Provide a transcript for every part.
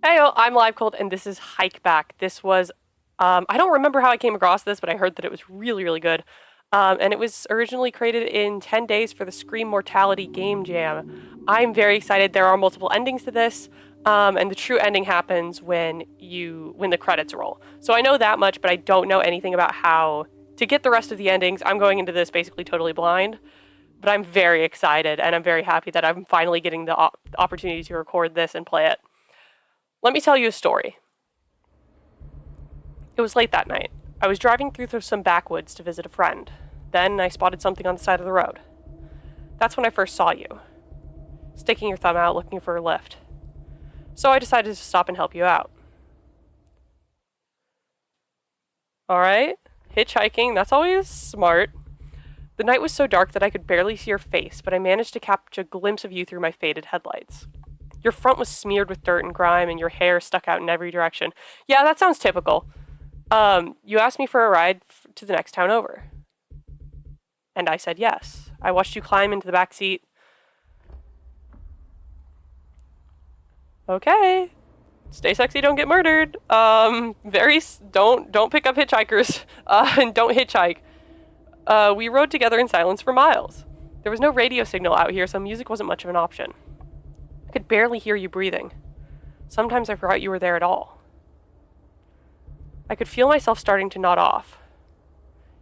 Heyo, I'm Livecold, and this is Hikeback. This was, I don't remember how I came across this, but I heard that it was really, really good. And it was originally created in 10 days for the Scream Mortality Game Jam. I'm very excited. There are multiple endings to this, and the true ending happens when the credits roll. So I know that much, but I don't know anything about how to get the rest of the endings. I'm going into this basically totally blind, but I'm very excited, and I'm very happy that I'm finally getting the opportunity to record this and play it. Let me tell you a story. It was late that night. I was driving through some backwoods to visit a friend. Then I spotted something on the side of the road. That's when I first saw you, sticking your thumb out looking for a lift. So I decided to stop and help you out. Alright, hitchhiking, that's always smart. The night was so dark that I could barely see your face, but I managed to catch a glimpse of you through my faded headlights. Your front was smeared with dirt and grime, and your hair stuck out in every direction. Yeah, that sounds typical. You asked me for a ride to the next town over. And I said yes. I watched you climb into the back seat. Okay. Stay sexy, don't get murdered. Don't pick up hitchhikers. And don't hitchhike. We rode together in silence for miles. There was no radio signal out here, so music wasn't much of an option. I could barely hear you breathing. Sometimes I forgot you were there at all. I could feel myself starting to nod off.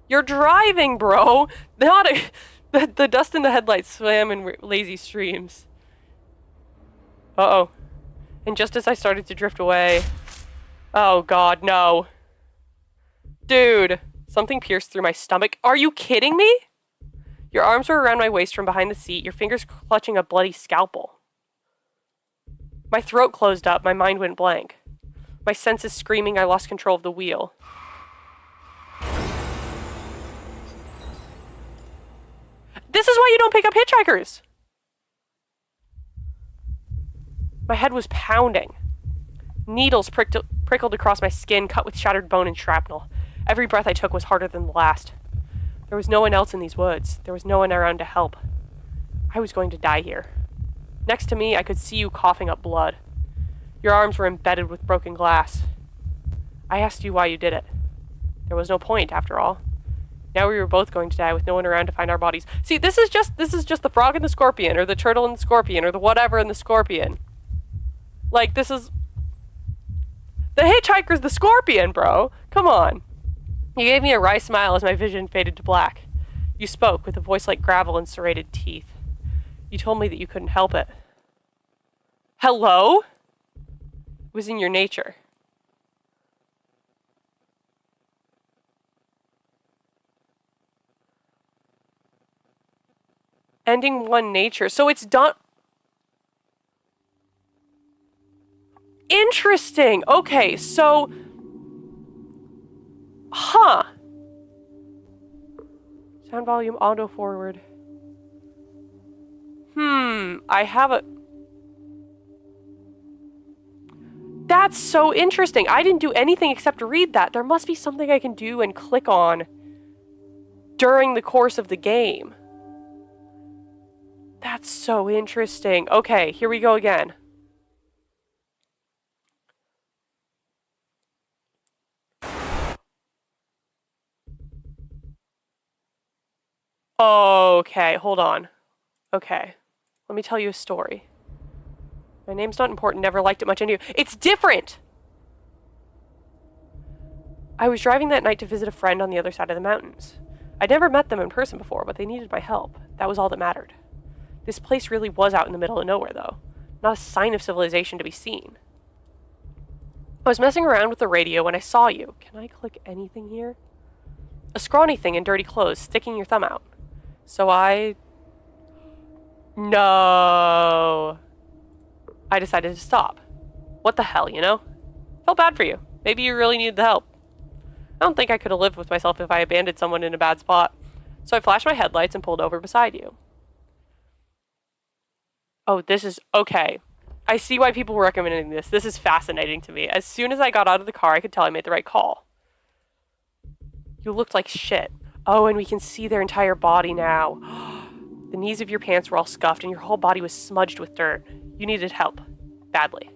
You're driving, bro! The dust in the headlights swam in lazy streams. Uh-oh. And just as I started to drift away... Oh god, no. Dude! Something pierced through my stomach. Are you kidding me? Your arms were around my waist from behind the seat, your fingers clutching a bloody scalpel. My throat closed up, my mind went blank. My senses screaming, I lost control of the wheel. This is why you don't pick up hitchhikers! My head was pounding. Needles prickled across my skin, cut with shattered bone and shrapnel. Every breath I took was harder than the last. There was no one else in these woods. There was no one around to help. I was going to die here. Next to me, I could see you coughing up blood. Your arms were embedded with broken glass. I asked you why you did it. There was no point, after all. Now we were both going to die with no one around to find our bodies. See, this is just the frog and the scorpion, or the turtle and the scorpion, or the whatever and the scorpion. Like, this is... The hitchhiker's the scorpion, bro! Come on. You gave me a wry smile as my vision faded to black. You spoke with a voice like gravel and serrated teeth. You told me that you couldn't help it. Hello? It was in your nature. Ending one nature. So it's done... Interesting! Okay, so... Huh. Sound volume auto forward. I have a... That's so interesting. I didn't do anything except read that. There must be something I can do and click on during the course of the game. That's so interesting. Okay, here we go again. Okay, hold on. Okay, let me tell you a story. My name's not important, never liked it much anyway. It's different! I was driving that night to visit a friend on the other side of the mountains. I'd never met them in person before, but they needed my help. That was all that mattered. This place really was out in the middle of nowhere, though. Not a sign of civilization to be seen. I was messing around with the radio when I saw you. Can I click anything here? A scrawny thing in dirty clothes, sticking your thumb out. So No. I decided to stop. What the hell, you know? Felt bad for you. Maybe you really needed the help. I don't think I could have lived with myself if I abandoned someone in a bad spot. So I flashed my headlights and pulled over beside you. Oh, this is... Okay. I see why people were recommending this. This is fascinating to me. As soon as I got out of the car, I could tell I made the right call. You looked like shit. Oh, and we can see their entire body now. The knees of your pants were all scuffed, and your whole body was smudged with dirt. You needed help. Badly.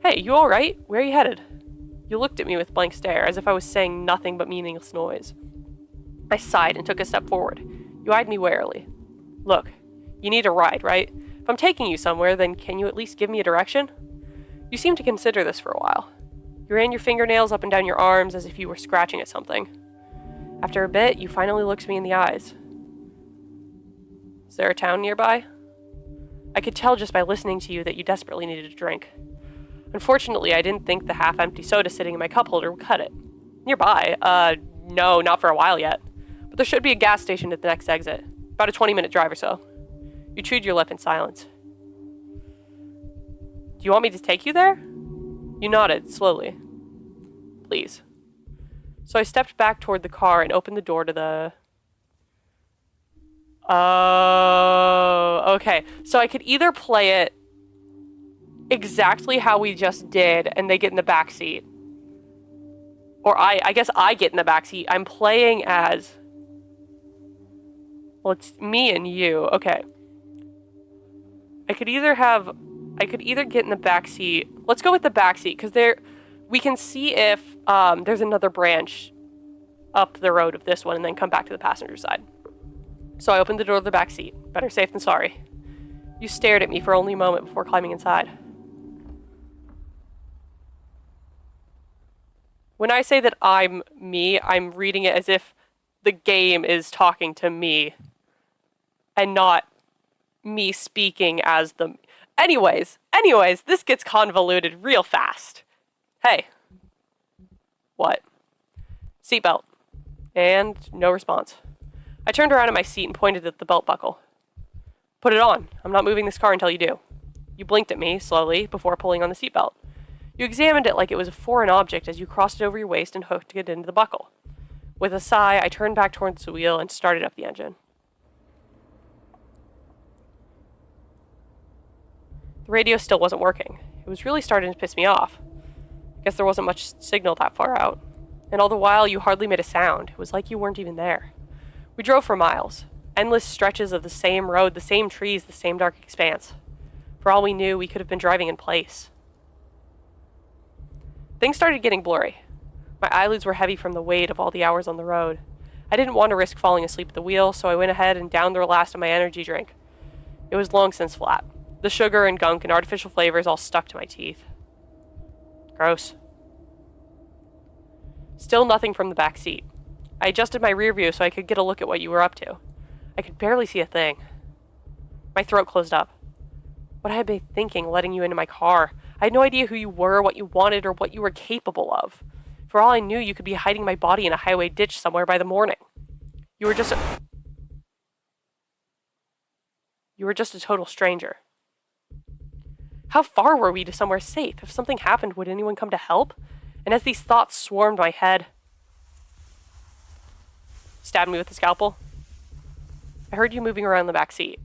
Hey, you alright? Where are you headed? You looked at me with blank stare, as if I was saying nothing but meaningless noise. I sighed and took a step forward. You eyed me warily. Look, you need a ride, right? If I'm taking you somewhere, then can you at least give me a direction? You seemed to consider this for a while. You ran your fingernails up and down your arms as if you were scratching at something. After a bit, you finally looked me in the eyes. Is there a town nearby? I could tell just by listening to you that you desperately needed a drink. Unfortunately, I didn't think the half-empty soda sitting in my cup holder would cut it. Nearby? No, not for a while yet. But there should be a gas station at the next exit. About a 20-minute drive or so. You chewed your lip in silence. Do you want me to take you there? You nodded, slowly. Please. So I stepped back toward the car and opened the door to the... Oh, okay. So I could either play it exactly how we just did and they get in the back seat. Or I guess I get in the back seat. I'm playing as... Well, it's me and you. Okay. I could either get in the back seat. Let's go with the back seat, because we can see if there's another branch up the road of this one and then come back to the passenger side. So I opened the door of the back seat. Better safe than sorry. You stared at me for only a moment before climbing inside. When I say that I'm me, I'm reading it as if the game is talking to me and not me speaking as the... Anyways, this gets convoluted real fast. Hey. What? Seatbelt. And no response. I turned around in my seat and pointed at the belt buckle. Put it on. I'm not moving this car until you do. You blinked at me, slowly, before pulling on the seatbelt. You examined it like it was a foreign object as you crossed it over your waist and hooked it into the buckle. With a sigh, I turned back towards the wheel and started up the engine. The radio still wasn't working. It was really starting to piss me off. I guess there wasn't much signal that far out. And all the while, you hardly made a sound. It was like you weren't even there. We drove for miles. Endless stretches of the same road, the same trees, the same dark expanse. For all we knew, we could have been driving in place. Things started getting blurry. My eyelids were heavy from the weight of all the hours on the road. I didn't want to risk falling asleep at the wheel, so I went ahead and downed the last of my energy drink. It was long since flat. The sugar and gunk and artificial flavors all stuck to my teeth. Gross. Still nothing from the back seat. I adjusted my rear view so I could get a look at what you were up to. I could barely see a thing. My throat closed up. What had I been thinking letting you into my car? I had no idea who you were, what you wanted, or what you were capable of. For all I knew, you could be hiding my body in a highway ditch somewhere by the morning. You were just a total stranger. How far were we to somewhere safe? If something happened, would anyone come to help? And as these thoughts swarmed my head... Stabbed me with the scalpel. I heard you moving around the back seat.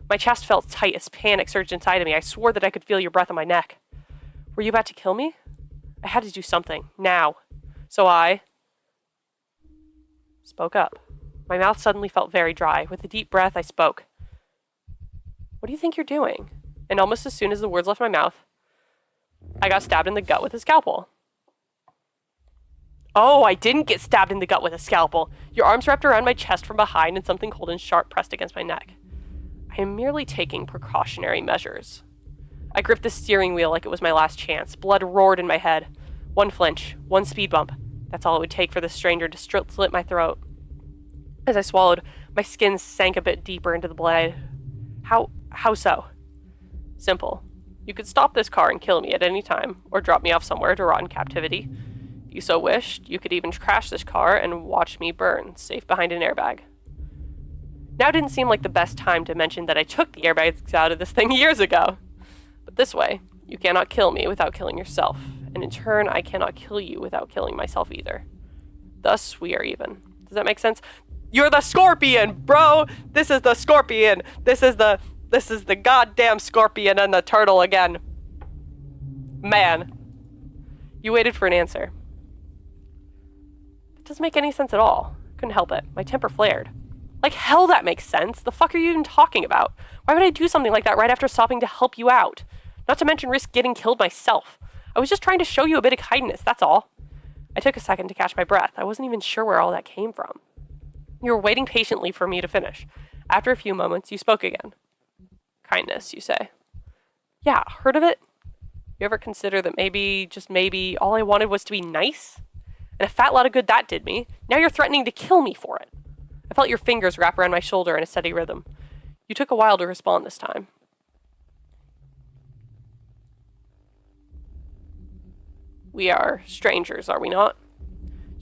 My chest felt tight as panic surged inside of me. I swore that I could feel your breath on my neck. Were you about to kill me? I had to do something. Now. So I... spoke up. My mouth suddenly felt very dry. With a deep breath, I spoke. What do you think you're doing? And almost as soon as the words left my mouth, I got stabbed in the gut with a scalpel. Oh, I didn't get stabbed in the gut with a scalpel. Your arms wrapped around my chest from behind and something cold and sharp pressed against my neck. I am merely taking precautionary measures. I gripped the steering wheel like it was my last chance. Blood roared in my head. One flinch, one speed bump. That's all it would take for this stranger to slit my throat. As I swallowed, my skin sank a bit deeper into the blade. How so? Simple. You could stop this car and kill me at any time, or drop me off somewhere to rot in captivity. If you so wished, you could even crash this car and watch me burn, safe behind an airbag. Now didn't seem like the best time to mention that I took the airbags out of this thing years ago. But this way, you cannot kill me without killing yourself, and in turn, I cannot kill you without killing myself either. Thus, we are even. Does that make sense? You're the scorpion, bro! This is the scorpion! This is the goddamn scorpion and the turtle again. Man. You waited for an answer. It doesn't make any sense at all. Couldn't help it. My temper flared. Like hell that makes sense. The fuck are you even talking about? Why would I do something like that right after stopping to help you out? Not to mention risk getting killed myself. I was just trying to show you a bit of kindness, that's all. I took a second to catch my breath. I wasn't even sure where all that came from. You were waiting patiently for me to finish. After a few moments, you spoke again. Kindness, you say. Yeah, heard of it? You ever consider that maybe, just maybe, all I wanted was to be nice? And a fat lot of good that did me. Now you're threatening to kill me for it. I felt your fingers wrap around my shoulder in a steady rhythm. You took a while to respond this time. We are strangers, are we not?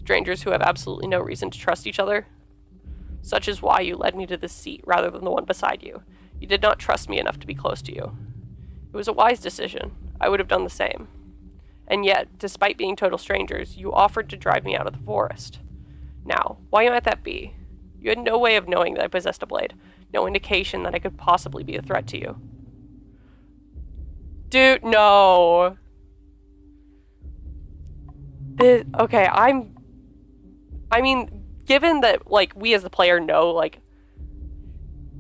Strangers who have absolutely no reason to trust each other. Such is why you led me to this seat rather than the one beside you. You did not trust me enough to be close to you. It was a wise decision. I would have done the same. And yet, despite being total strangers, you offered to drive me out of the forest. Now, why might that be? You had no way of knowing that I possessed a blade. No indication that I could possibly be a threat to you. Dude, no. Okay, I mean, given that, like, we as the player know, like,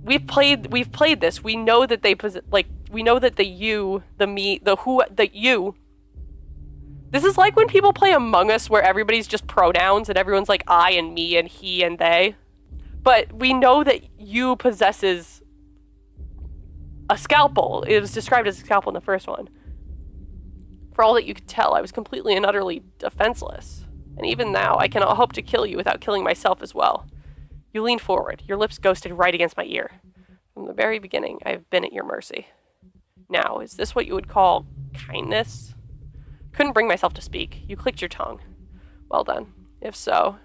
we've played this. We know that we know that the you, the me, the who, the you. This is like when people play Among Us where everybody's just pronouns and everyone's like I and me and he and they. But we know that you possesses a scalpel. It was described as a scalpel in the first one. For all that you could tell, I was completely and utterly defenseless. And even now, I cannot hope to kill you without killing myself as well. You leaned forward, your lips ghosted right against my ear. From the very beginning, I have been at your mercy. Now, is this what you would call kindness? Couldn't bring myself to speak. You clicked your tongue. Well then, if so,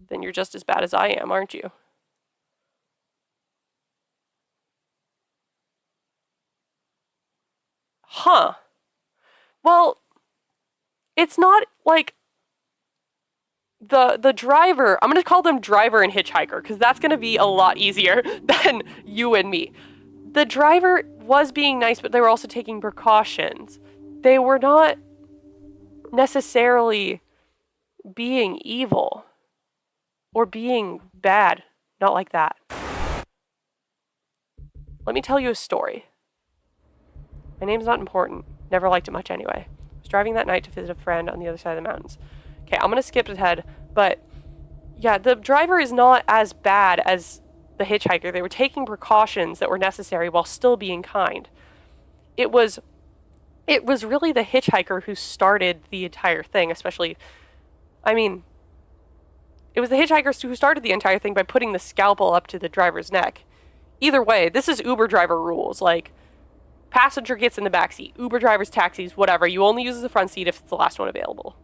then you're just as bad as I am, aren't you? Huh. Well, it's not like the driver, I'm going to call them driver and hitchhiker, because that's going to be a lot easier than you and me. The driver was being nice, but they were also taking precautions. They were not necessarily being evil or being bad. Not like that. Let me tell you a story. My name's not important. Never liked it much anyway. I was driving that night to visit a friend on the other side of the mountains. Okay, I'm going to skip ahead, but yeah, the driver is not as bad as the hitchhiker. They were taking precautions that were necessary while still being kind. It was really the hitchhiker who started the entire thing, especially, I mean, it was the hitchhiker who started the entire thing by putting the scalpel up to the driver's neck. Either way, this is Uber driver rules. Like, passenger gets in the back seat. Uber drivers, taxis, whatever. You only use the front seat if it's the last one available.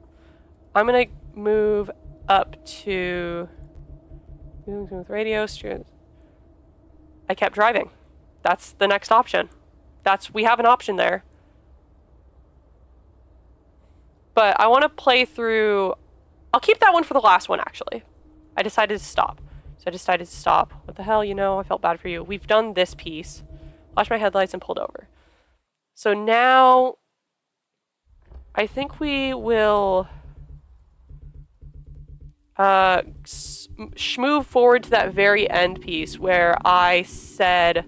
I'm going to move up to radio. I kept driving. That's the next option. We have an option there. But I want to play through, I'll keep that one for the last one, actually. I decided to stop. What the hell, I felt bad for you. We've done this piece. Flashed my headlights and pulled over. So now, I think we will move forward to that very end piece where I said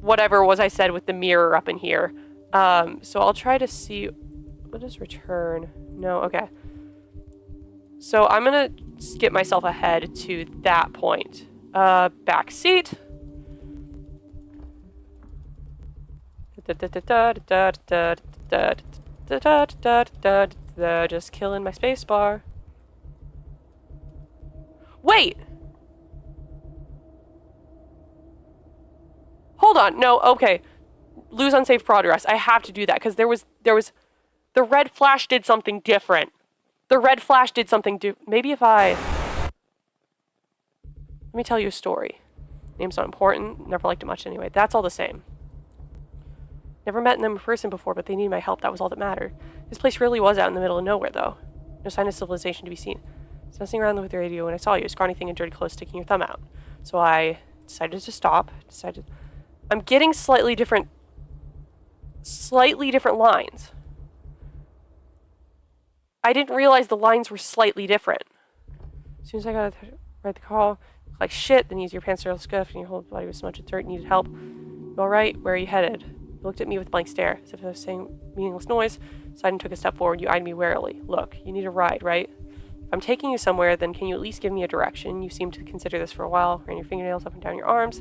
whatever it was I said with the mirror up in here. So I'll try to see, what is return? No, okay. So I'm gonna skip myself ahead to that point. Back seat. Just killing my space bar. Wait! Hold on, no, okay. Lose unsafe progress. I have to do that, because there was, the red flash did something different. Maybe if let me tell you a story. Name's not important, never liked it much anyway. That's all the same. Never met them in person before, but they needed my help, that was all that mattered. This place really was out in the middle of nowhere, though. No sign of civilization to be seen. I was messing around with the radio when I saw you, a scrawny thing in dirty clothes sticking your thumb out. So I decided to stop, I'm getting slightly different lines. I didn't realize the lines were slightly different. As soon as I got to write the call, like shit, then use your pants to scuff and your whole body was smudged with dirt, needed help. "You all right? Where are you headed?" You looked at me with a blank stare, as if I was saying meaningless noise. Sighed and took a step forward. You eyed me warily. "Look, you need a ride, right? If I'm taking you somewhere, then can you at least give me a direction? You seemed to consider this for a while. Ran your fingernails up and down your arms.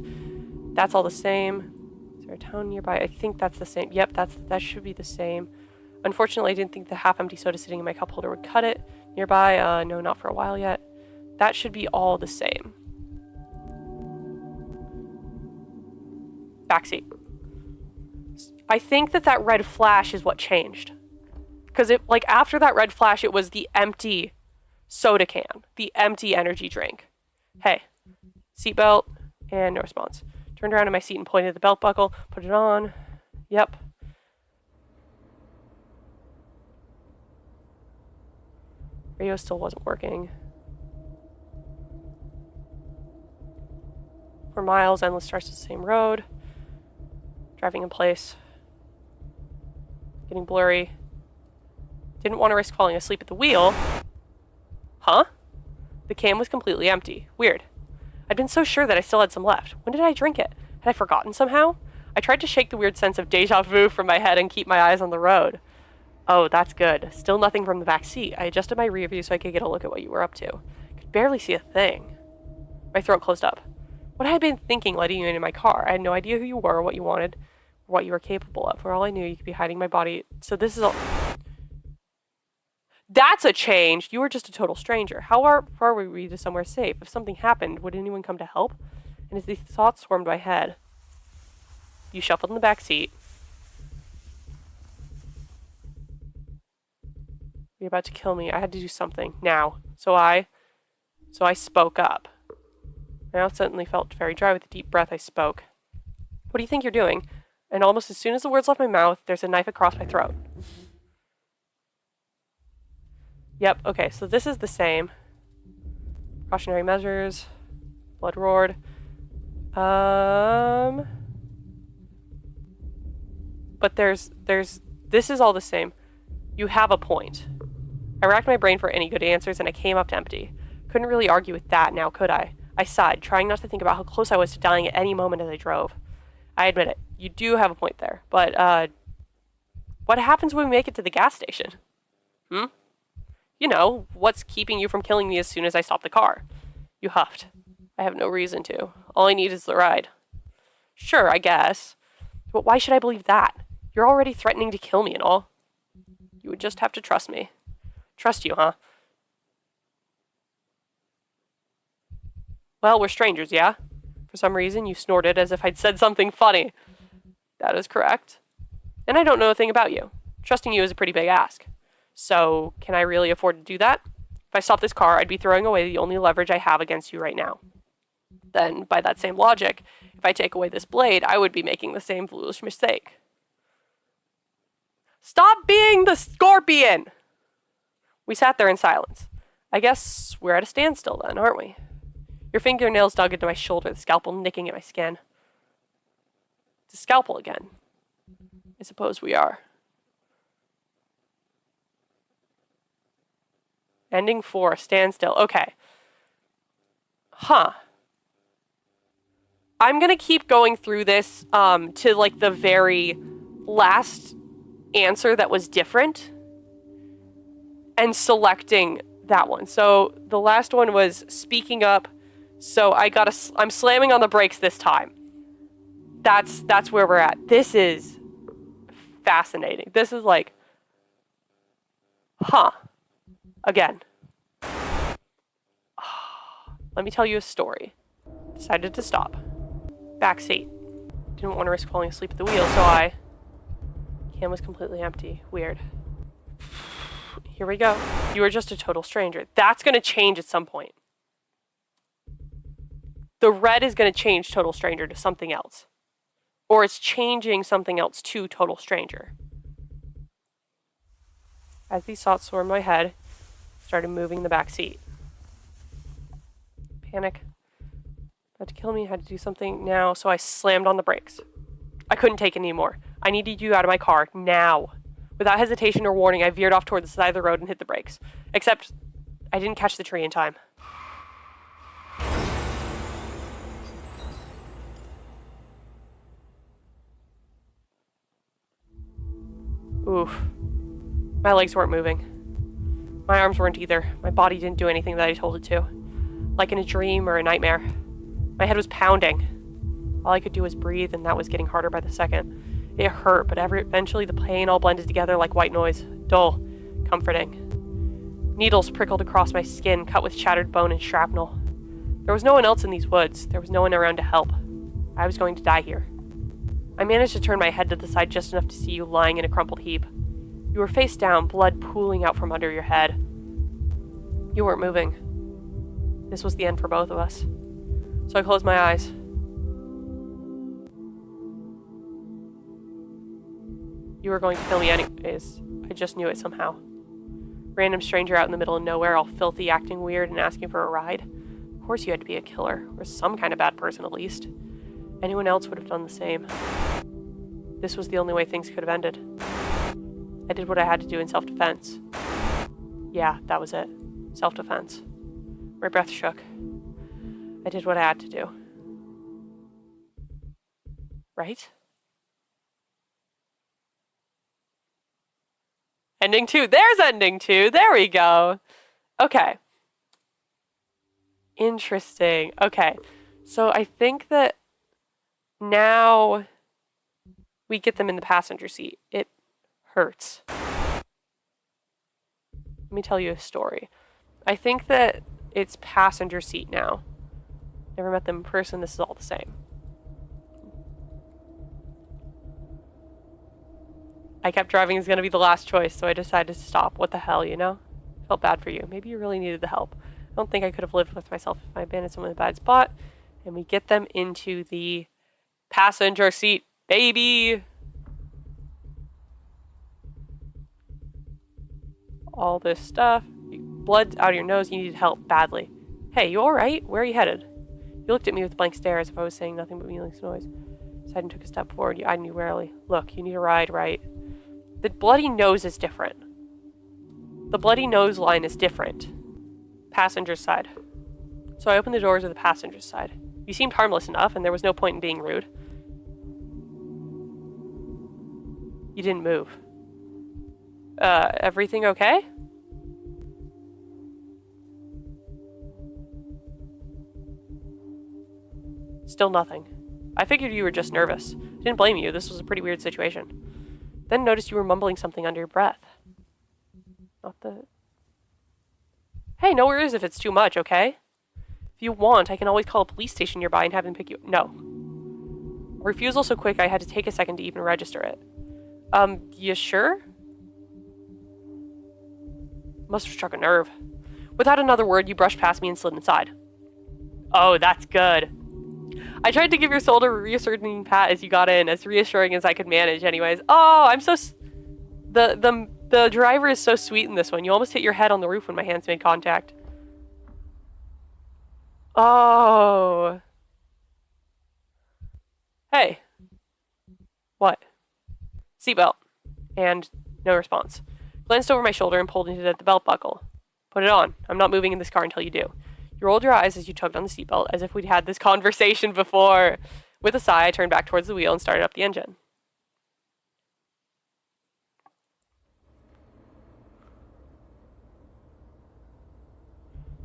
That's all the same. Is there a town nearby? I think that's the same. Yep, that should be the same. Unfortunately, I didn't think the half-empty soda sitting in my cup holder would cut it. Nearby, no, not for a while yet. That should be all the same. Backseat. I think that red flash is what changed. Because after that red flash, it was the empty soda can, the empty energy drink. Hey, seatbelt, and no response. Turned around in my seat and pointed at the belt buckle, put it on. Yep. Radio still wasn't working. For miles, endless stretch of the same road. Driving in place. Getting blurry. Didn't want to risk falling asleep at the wheel. Huh? The can was completely empty. Weird. I'd been so sure that I still had some left. When did I drink it? Had I forgotten somehow? I tried to shake the weird sense of deja vu from my head and keep my eyes on the road. Oh, that's good. Still nothing from the back seat. I adjusted my rear view so I could get a look at what you were up to. Could barely see a thing. My throat closed up. What had I been thinking letting you into my car? I had no idea who you were, what you wanted, or what you were capable of. For all I knew, you could be hiding my body. So this is all... That's a change! You were just a total stranger. How far were we to somewhere safe? If something happened, would anyone come to help? And as these thoughts swarmed my head, you shuffled in the back seat. You're about to kill me. I had to do something. Now. So I spoke up. My mouth suddenly felt very dry. With a deep breath, I spoke. What do you think you're doing? And almost as soon as the words left my mouth, there's a knife across my throat. Yep, okay, so this is the same. Precautionary measures. Blood roared. But this is all the same. You have a point. I racked my brain for any good answers, and I came up to empty. Couldn't really argue with that now, could I? I sighed, trying not to think about how close I was to dying at any moment as I drove. I admit it. You do have a point there. But, what happens when we make it to the gas station? You know, what's keeping you from killing me as soon as I stop the car? You huffed. I have no reason to. All I need is the ride. Sure, I guess. But why should I believe that? You're already threatening to kill me and all. You would just have to trust me. Trust you, huh? Well, we're strangers, yeah? For some reason, you snorted as if I'd said something funny. That is correct. And I don't know a thing about you. Trusting you is a pretty big ask. So, can I really afford to do that? If I stop this car, I'd be throwing away the only leverage I have against you right now. Then, by that same logic, if I take away this blade, I would be making the same foolish mistake. Stop being the scorpion! We sat there in silence. I guess we're at a standstill then, aren't we? Your fingernails dug into my shoulder, the scalpel nicking at my skin. It's a scalpel again. I suppose we are. Ending 4, standstill. Okay. Huh. I'm gonna keep going through this to like the very last answer that was different and selecting that one. So the last one was speaking up. So I'm slamming on the brakes this time. That's where we're at. This is fascinating. This is like, huh. Again. Let me tell you a story. Decided to stop. Back seat. Didn't want to risk falling asleep at the wheel, so can was completely empty. Weird. Here we go. You are just a total stranger. That's going to change at some point. The red is going to change total stranger to something else. Or it's changing something else to total stranger. As these thoughts swarmed my head, started moving the back seat. Panic. About to kill me, had to do something now, so I slammed on the brakes. I couldn't take it anymore. I needed you out of my car, now. Without hesitation or warning, I veered off toward the side of the road and hit the brakes. Except, I didn't catch the tree in time. Oof. My legs weren't moving. My arms weren't either. My body didn't do anything that I told it to. Like in a dream or a nightmare. My head was pounding. All I could do was breathe, and that was getting harder by the second. It hurt, but eventually the pain all blended together like white noise. Dull. Comforting. Needles prickled across my skin, cut with shattered bone and shrapnel. There was no one else in these woods. There was no one around to help. I was going to die here. I managed to turn my head to the side just enough to see you lying in a crumpled heap. You were face down, blood pooling out from under your head. You weren't moving. This was the end for both of us. So I closed my eyes. You were going to kill me anyways. I just knew it somehow. Random stranger out in the middle of nowhere, all filthy, acting weird, and asking for a ride. Of course you had to be a killer, or some kind of bad person at least. Anyone else would have done the same. This was the only way things could have ended. I did what I had to do in self-defense. Yeah, that was it. Self-defense. My breath shook. I did what I had to do. Right? Ending 2. There's ending 2. There we go. Okay. Interesting. Okay. So I think that now we get them in the passenger seat. It hurts. Let me tell you a story. I think that it's passenger seat now. Never met them in person. This is all the same. I kept driving as going to be the last choice, so I decided to stop. What the hell, you know? Felt bad for you. Maybe you really needed the help. I don't think I could have lived with myself if I abandoned someone in a bad spot. And we get them into the passenger seat, baby! All this stuff. Blood out of your nose. You needed help badly. Hey, you alright? Where are you headed? You looked at me with a blank stare as if I was saying nothing but meaningless noise. Decided and took a step forward. You eyed me warily. Look, you need a ride, right? The bloody nose is different. The bloody nose line is different. Passenger side. So I opened the doors of the passenger side. You seemed harmless enough, and there was no point in being rude. You didn't move. Everything okay? Still nothing. I figured you were just nervous. Didn't blame you. This was a pretty weird situation. Then noticed you were mumbling something under your breath. Not the... Hey, no worries if it's too much, okay? If you want, I can always call a police station nearby and have them pick you... No. A refusal so quick I had to take a second to even register it. You sure? Must have struck a nerve. Without another word, you brushed past me and slid inside. Oh, that's good. I tried to give your shoulder a reassuring pat as you got in, as reassuring as I could manage anyways. Oh, I'm so... The driver is so sweet in this one. You almost hit your head on the roof when my hands made contact. Oh. Hey. What? Seatbelt. And no response. Glanced over my shoulder and pulled into the belt buckle. Put it on. I'm not moving in this car until you do. You rolled your eyes as you tugged on the seatbelt, as if we'd had this conversation before. With a sigh, I turned back towards the wheel and started up the engine.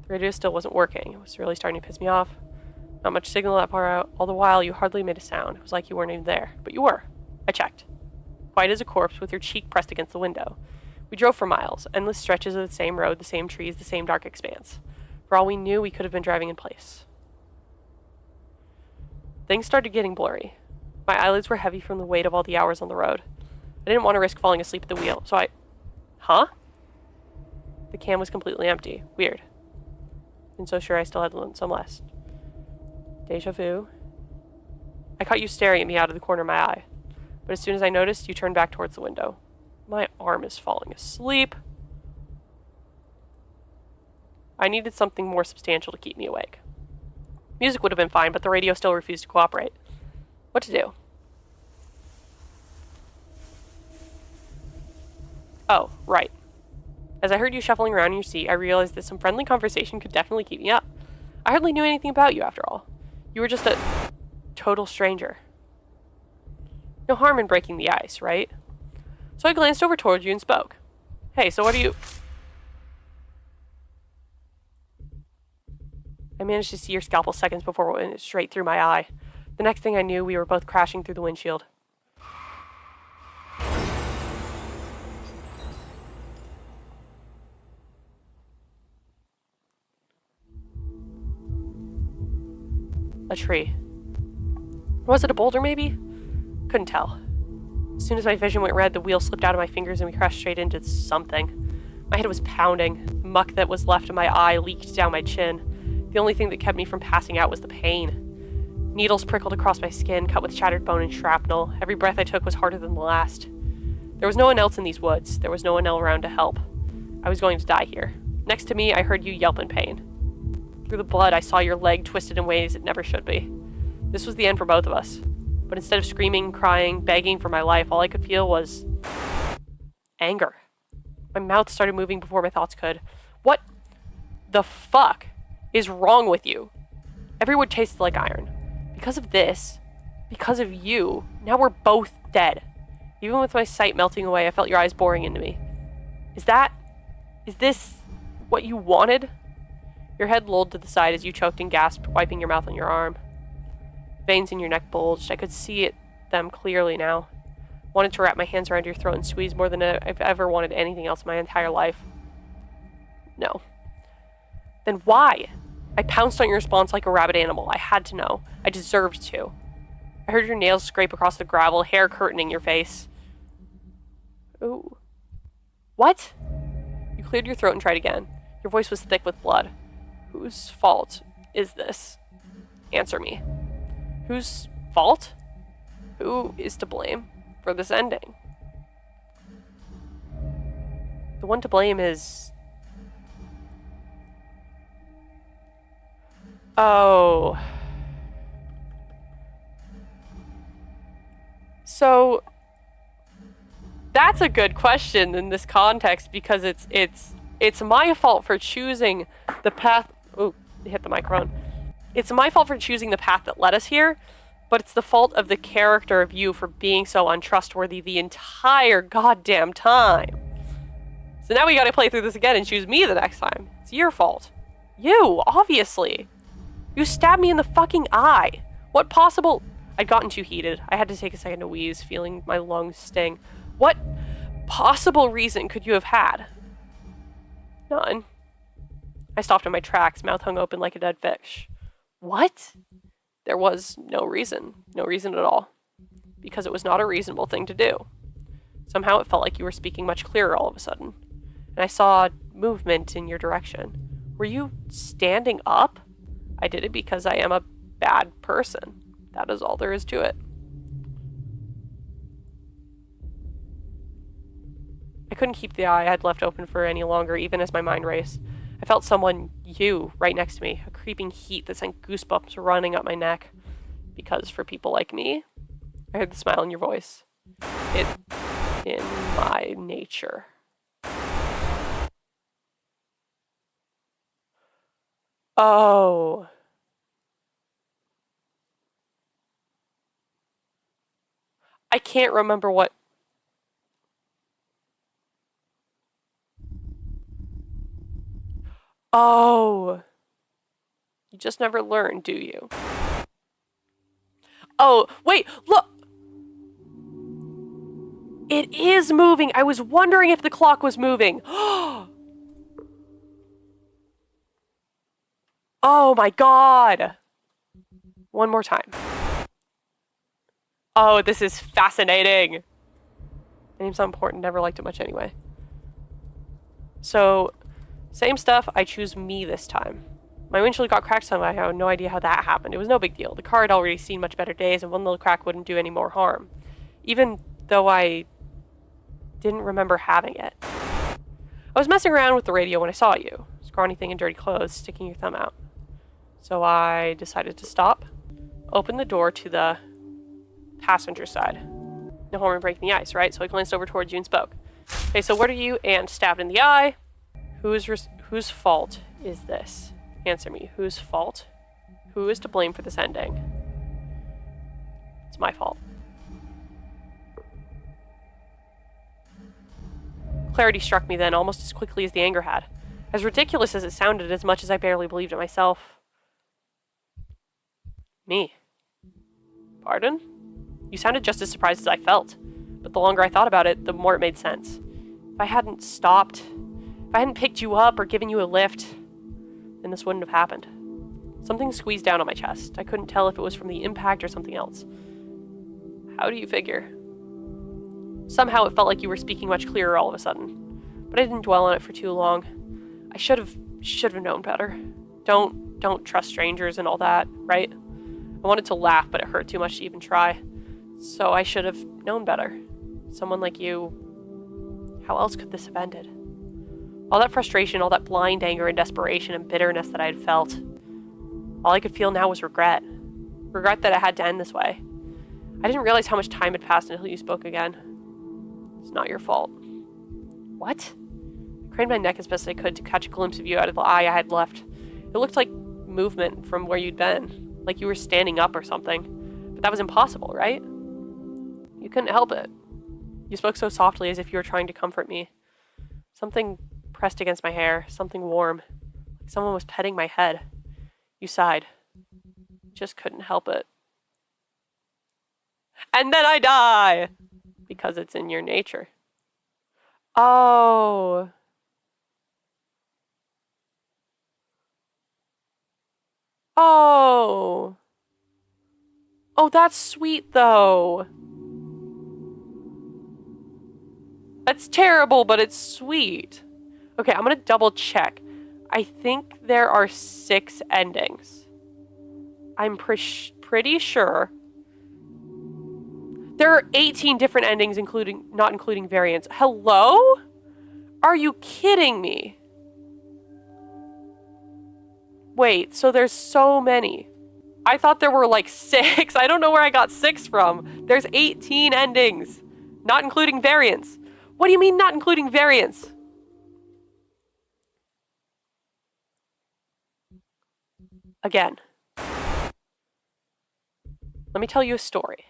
The radio still wasn't working. It was really starting to piss me off. Not much signal that far out. All the while, you hardly made a sound. It was like you weren't even there. But you were. I checked. White as a corpse, with your cheek pressed against the window. We drove for miles. Endless stretches of the same road, the same trees, the same dark expanse. For all we knew, we could have been driving in place. Things started getting blurry. My eyelids were heavy from the weight of all the hours on the road. I didn't want to risk falling asleep at the wheel, so I... Huh? The can was completely empty. Weird. And so sure I still had some left. Deja vu. I caught you staring at me out of the corner of my eye. But as soon as I noticed, you turned back towards the window. My arm is falling asleep. I needed something more substantial to keep me awake. Music would have been fine, but the radio still refused to cooperate. What to do? Oh, right. As I heard you shuffling around in your seat, I realized that some friendly conversation could definitely keep me up. I hardly knew anything about you, after all. You were just a total stranger. No harm in breaking the ice, right? So I glanced over towards you and spoke. Hey, so what are you... I managed to see your scalpel seconds before it went straight through my eye. The next thing I knew, we were both crashing through the windshield. A tree. Was it a boulder, maybe? Couldn't tell. As soon as my vision went red, the wheel slipped out of my fingers and we crashed straight into something. My head was pounding. The muck that was left of my eye leaked down my chin. The only thing that kept me from passing out was the pain. Needles prickled across my skin, cut with shattered bone and shrapnel. Every breath I took was harder than the last. There was no one else in these woods. There was no one else around to help. I was going to die here. Next to me, I heard you yelp in pain. Through the blood, I saw your leg twisted in ways it never should be. This was the end for both of us. But instead of screaming, crying, begging for my life, all I could feel was... anger. My mouth started moving before my thoughts could. What the fuck is wrong with you? Every wood tasted like iron. Because of this, because of you, now we're both dead. Even with my sight melting away, I felt your eyes boring into me. Is this what you wanted? Your head lolled to the side as you choked and gasped, wiping your mouth on your arm. Veins in your neck bulged. I could see them clearly now. Wanted to wrap my hands around your throat and squeeze more than I've ever wanted anything else in my entire life. No. Then why? I pounced on your response like a rabid animal. I had to know. I deserved to. I heard your nails scrape across the gravel, hair curtaining your face. Ooh. What? You cleared your throat and tried again. Your voice was thick with blood. Whose fault is this? Answer me. Whose fault? Who is to blame for this ending? The one to blame is... Oh. So that's a good question in this context because it's my fault for choosing the path. Oh, hit the microphone. It's my fault for choosing the path that led us here, but it's the fault of the character of you for being so untrustworthy the entire goddamn time. So now we gotta play through this again and choose me the next time. It's your fault. You, obviously. You stabbed me in the fucking eye. What possible... I'd gotten too heated. I had to take a second to wheeze, feeling my lungs sting. What possible reason could you have had? None. I stopped in my tracks, mouth hung open like a dead fish. What? There was no reason. No reason at all. Because it was not a reasonable thing to do. Somehow it felt like you were speaking much clearer all of a sudden. And I saw movement in your direction. Were you standing up? I did it because I am a bad person. That is all there is to it. I couldn't keep the eye I had left open for any longer, even as my mind raced. I felt someone, you, right next to me, a creeping heat that sent goosebumps running up my neck. Because for people like me, I heard the smile in your voice. It's in my nature. Oh. I can't remember what... Oh. You just never learn, do you? Oh, wait, look! It is moving! I was wondering if the clock was moving. Oh my god! One more time. Oh, this is fascinating! My name's not important, never liked it much anyway. So, same stuff, I choose me this time. My windshield got cracked somehow, I have no idea how that happened. It was no big deal. The car had already seen much better days, and one little crack wouldn't do any more harm. Even though I didn't remember having it. I was messing around with the radio when I saw you. Scrawny thing in dirty clothes, sticking your thumb out. So I decided to stop, open the door to the passenger side. No harm in breaking the ice, right? So I glanced over towards you and spoke. Okay, so what are you? And stabbed in the eye. Whose fault is this? Answer me. Whose fault? Who is to blame for this ending? It's my fault. clarity struck me then, almost as quickly as the anger had. As ridiculous as it sounded, as much as I barely believed it myself. Me? Pardon? You sounded just as surprised as I felt, but the longer I thought about it, the more it made sense. If I hadn't stopped, if I hadn't picked you up or given you a lift, then this wouldn't have happened. Something squeezed down on my chest. I couldn't tell if it was from the impact or something else. How do you figure? Somehow it felt like you were speaking much clearer all of a sudden, but I didn't dwell on it for too long. I should have known better. Don't trust strangers and all that, right? I wanted to laugh, but it hurt too much to even try. So I should have known better. Someone like you, how else could this have ended? All that frustration, all that blind anger and desperation and bitterness that I had felt, all I could feel now was regret. Regret that it had to end this way. I didn't realize how much time had passed until you spoke again. It's not your fault. What? I craned my neck as best I could to catch a glimpse of you out of the eye I had left. It looked like movement from where you'd been, like you were standing up or something. But that was impossible, right? You couldn't help it. You spoke so softly as if you were trying to comfort me. Something pressed against my hair, something warm, like someone was petting my head. You sighed. Just couldn't help it. And then I die! Because it's in your nature. Oh. Oh. Oh, that's sweet, though. That's terrible, but it's sweet. Okay, I'm gonna double check. I think there are 6 endings. I'm pretty sure. There are 18 different endings, not including variants. Hello? Are you kidding me? Wait, so there's so many. I thought there were like 6. I don't know where I got 6 from. There's 18 endings, not including variants. What do you mean not including variants? Again. Let me tell you a story.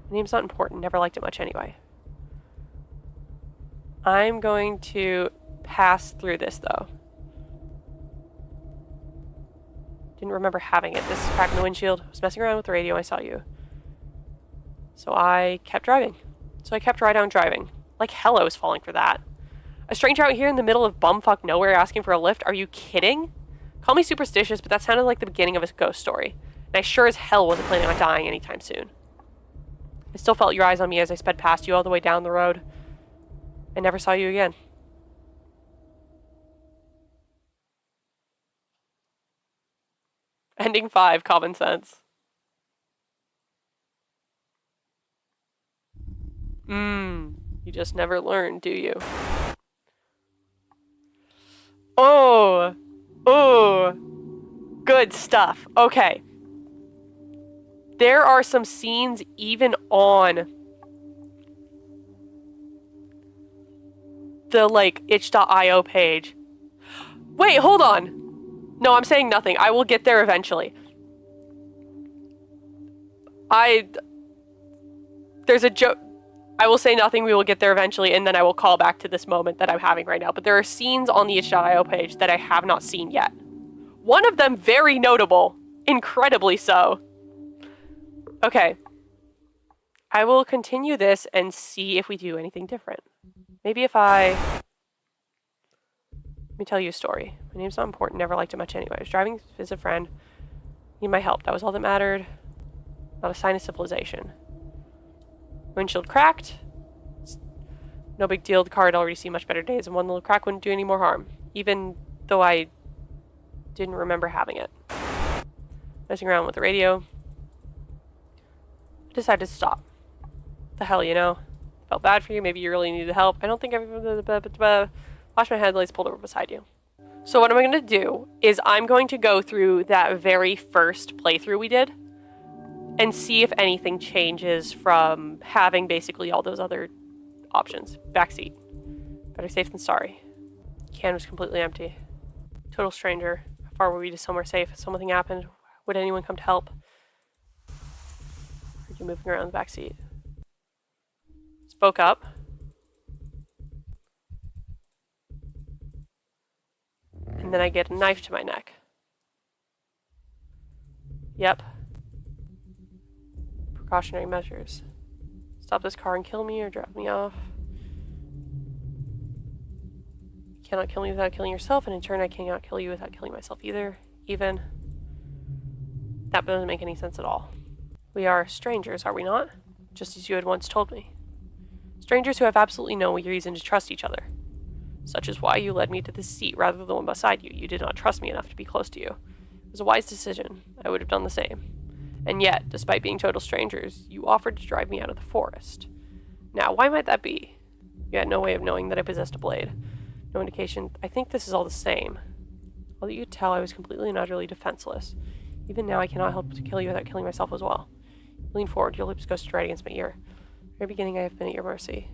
My name's not important, never liked it much anyway. I'm going to pass through this, though. Didn't remember having it. This crack in the windshield. I was messing around with the radio, I saw you. So I kept driving. So I kept right on driving. Like hell I was falling for that. A stranger out here in the middle of bumfuck nowhere asking for a lift? Are you kidding? Call me superstitious, but that sounded like the beginning of a ghost story. And I sure as hell wasn't planning on dying anytime soon. I still felt your eyes on me as I sped past you all the way down the road. I never saw you again. Ending 5, common sense. You just never learn, do you? Oh! Oh! Good stuff. Okay. There are some scenes even on the, like, itch.io page. Wait, hold on. No, I'm saying nothing. I will get there eventually. There's a joke. I will say nothing, we will get there eventually, and then I will call back to this moment that I'm having right now. But there are scenes on the itch.io page that I have not seen yet. One of them very notable. Incredibly so. Okay. I will continue this and see if we do anything different. Maybe if I... Let me tell you a story. My name's not important, never liked it much anyway. I was driving to visit a friend. Need my help. That was all that mattered. Not a sign of civilization. Windshield cracked. No big deal. The car had already seen much better days, and one little crack wouldn't do any more harm. Even though I didn't remember having it. Messing around with the radio. I decided to stop. The hell, you know? Felt bad for you. Maybe you really needed help. I don't think Wash my headlights, pulled over beside you. So what I'm going to do is I'm going to go through that very first playthrough we did and see if anything changes from having basically all those other options. Backseat. Better safe than sorry. Can was completely empty. Total stranger. How far were we to somewhere safe? If something happened, would anyone come to help? Heard you moving around the backseat. Spoke up. And then I get a knife to my neck. Yep. Precautionary measures. Stop this car and kill me or drop me off. You cannot kill me without killing yourself, and in turn I cannot kill you without killing myself either. Even. That doesn't make any sense at all. We are strangers, are we not? Just as you had once told me. Strangers who have absolutely no reason to trust each other. Such is why you led me to this seat rather than the one beside you. You did not trust me enough to be close to you. It was a wise decision. I would have done the same. And yet, despite being total strangers, you offered to drive me out of the forest. Now, why might that be? You had no way of knowing that I possessed a blade. No indication. I think this is all the same. All that you could tell, I was completely and utterly defenseless. Even now, I cannot help to kill you without killing myself as well. Lean forward, your lips go straight against my ear. From the very beginning, I have been at your mercy.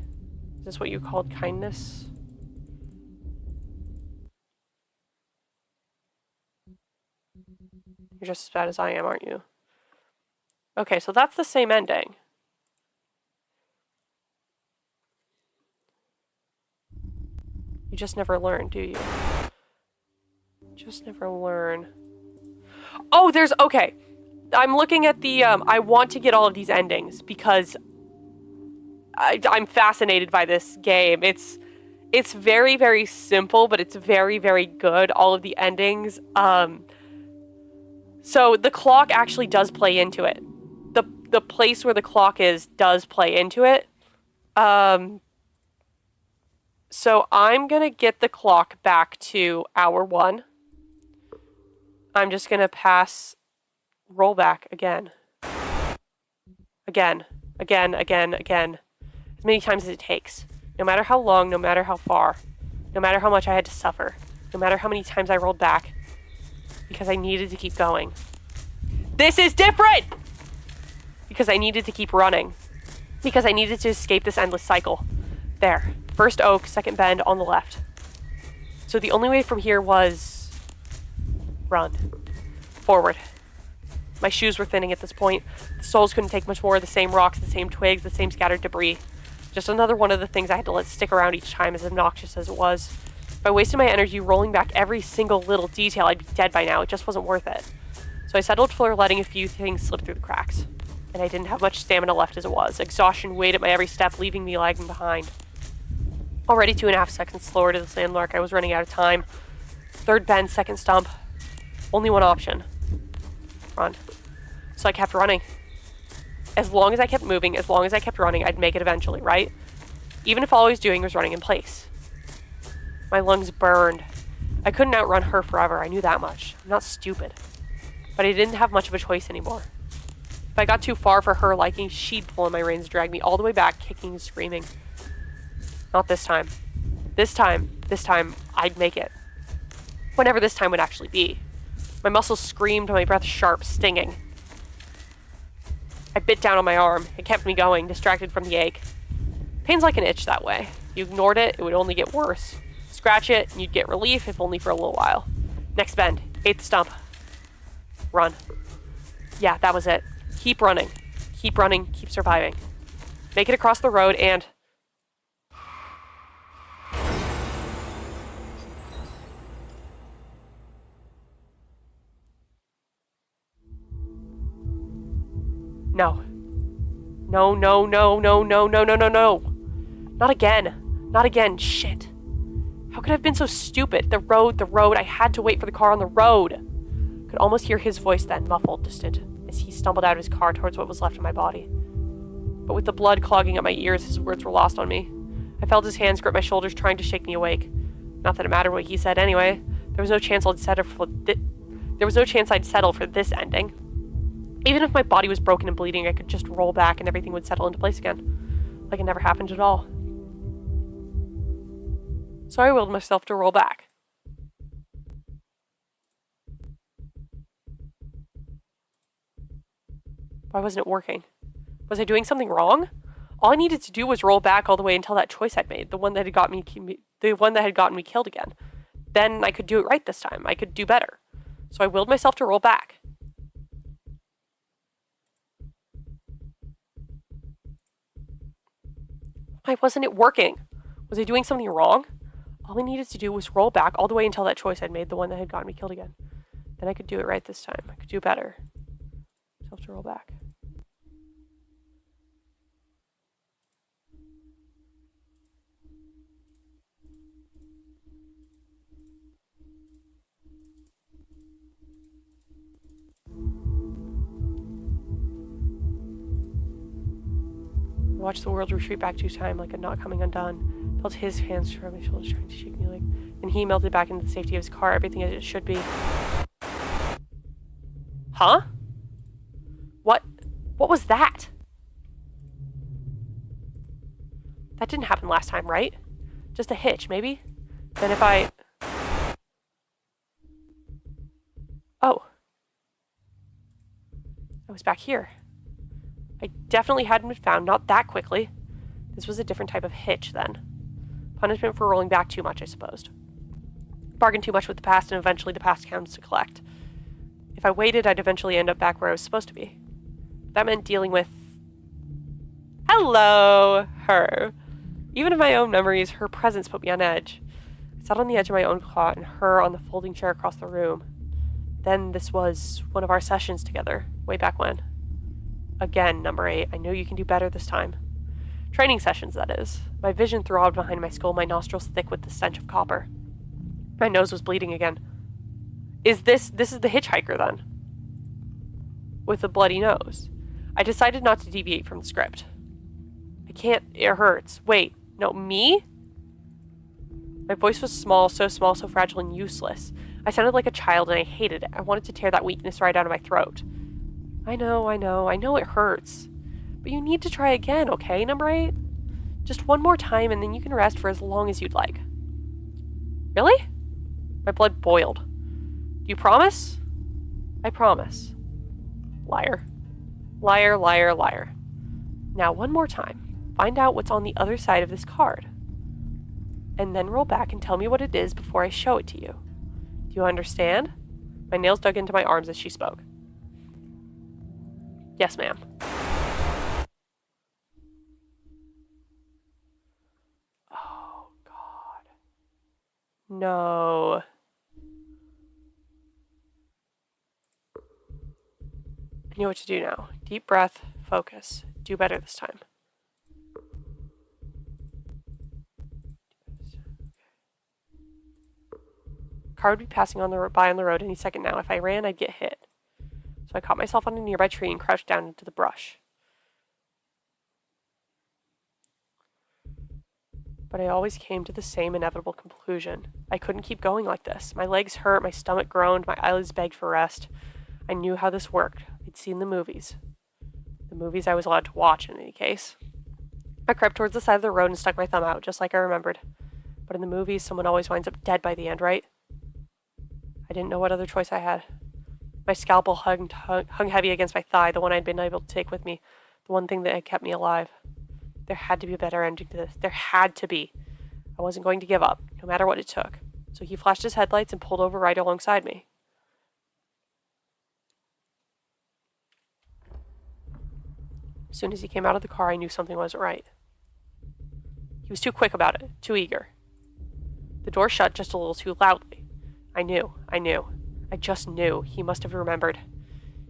Is this what you called kindness? You're just as bad as I am, aren't you? Okay, so that's the same ending. You just never learn, do you? Just never learn. Oh, there's... Okay. I'm looking at the... I want to get all of these endings because I'm fascinated by this game. It's very, very simple, but it's very, very good. All of the endings. So the clock actually does play into it. The place where the clock is does play into it. So I'm going to get the clock back to hour 1. I'm just going to pass rollback again. Again. As many times as it takes. No matter how long, no matter how far. No matter how much I had to suffer. No matter how many times I rolled back. Because I needed to keep going. This is different! Because I needed to keep running. Because I needed to escape this endless cycle. There. First oak, second bend on the left. So the only way from here was... run. Forward. My shoes were thinning at this point. The soles couldn't take much more of the same rocks, the same twigs, the same scattered debris. Just another one of the things I had to let stick around each time, as obnoxious as it was. If I wasted my energy rolling back every single little detail, I'd be dead by now. It just wasn't worth it. So I settled for letting a few things slip through the cracks. And I didn't have much stamina left as it was. Exhaustion weighed at my every step, leaving me lagging behind. Already 2.5 seconds slower to the landmark, I was running out of time. Third bend, second stump. Only one option. Run. So I kept running. As long as I kept moving, as long as I kept running, I'd make it eventually, right? Even if all I was doing was running in place. My lungs burned. I couldn't outrun her forever, I knew that much. I'm not stupid. But I didn't have much of a choice anymore. If I got too far for her liking, she'd pull on my reins and drag me all the way back, kicking and screaming. Not this time. This time, I'd make it. Whenever this time would actually be. My muscles screamed, my breath sharp, stinging. I bit down on my arm. It kept me going, distracted from the ache. Pain's like an itch that way. If you ignored it, it would only get worse. Scratch it, and you'd get relief, if only for a little while. Next bend. 8th stump. Run. Yeah, that was it. Keep running. Keep running. Keep surviving. Make it across the road and... No. No. Not again. Not again. Shit. How could I have been so stupid? The road. I had to wait for the car on the road. Could almost hear his voice then, muffled, distant, as he stumbled out of his car towards what was left of my body. But with the blood clogging up my ears, his words were lost on me. I felt his hands grip my shoulders, trying to shake me awake. Not that it mattered what he said anyway. There was no chance I'd settle for this ending. Even if my body was broken and bleeding, I could just roll back and everything would settle into place again. Like it never happened at all. So I willed myself to roll back. Why wasn't it working? Was I doing something wrong? All I needed to do was roll back all the way until that choice I'd made, the one that had gotten me killed again. Then I could do it right this time. I could do better. So I willed myself to roll back. Why wasn't it working? Was I doing something wrong? All I needed to do was roll back all the way until that choice I'd made, the one that had gotten me killed again. Then I could do it right this time. I could do better. So I have to roll back. I watched the world retreat back to time like a knot coming undone. Felt his hands around my shoulders trying to shake me like... Then he melted back into the safety of his car, everything as it should be. Huh? What was that? That didn't happen last time, right? Just a hitch, maybe? Then if I... Oh. I was back here. I definitely hadn't been found, not that quickly. This was a different type of hitch, then. Punishment for rolling back too much, I supposed. Bargained too much with the past, and eventually the past comes to collect. If I waited, I'd eventually end up back where I was supposed to be. That meant dealing with... Hello, her. Even in my own memories, her presence put me on edge. I sat on the edge of my own cot and her on the folding chair across the room. Then this was one of our sessions together, way back when. Again, number 8, I know you can do better this time. Training sessions, that is. My vision throbbed behind my skull, my nostrils thick with the stench of copper. My nose was bleeding again. This is the hitchhiker, then? With a bloody nose. I decided not to deviate from the script. I can't, it hurts. Wait, no, me? My voice was small, so fragile and useless. I sounded like a child and I hated it. I wanted to tear that weakness right out of my throat. I know it hurts. But you need to try again, okay, number 8? Just one more time and then you can rest for as long as you'd like. Really? My blood boiled. Do you promise? I promise. Liar. Liar, liar, liar. Now one more time. Find out what's on the other side of this card. And then roll back and tell me what it is before I show it to you. Do you understand? My nails dug into my arms as she spoke. Yes, ma'am. Oh, God. No. I know what to do now. Deep breath, focus. Do better this time. Car would be passing by on the road any second now. If I ran, I'd get hit. So I caught myself on a nearby tree and crouched down into the brush. But I always came to the same inevitable conclusion. I couldn't keep going like this. My legs hurt, my stomach groaned, my eyelids begged for rest. I knew how this worked. I'd seen the movies. The movies I was allowed to watch, in any case. I crept towards the side of the road and stuck my thumb out, just like I remembered. But in the movies, someone always winds up dead by the end, right? I didn't know what other choice I had. My scalpel hung heavy against my thigh, the one I'd been able to take with me, the one thing that had kept me alive. There had to be a better ending to this. There had to be. I wasn't going to give up, no matter what it took. So he flashed his headlights and pulled over right alongside me. As soon as he came out of the car, I knew something wasn't right. He was too quick about it, too eager. The door shut just a little too loudly. I knew. I just knew. He must have remembered.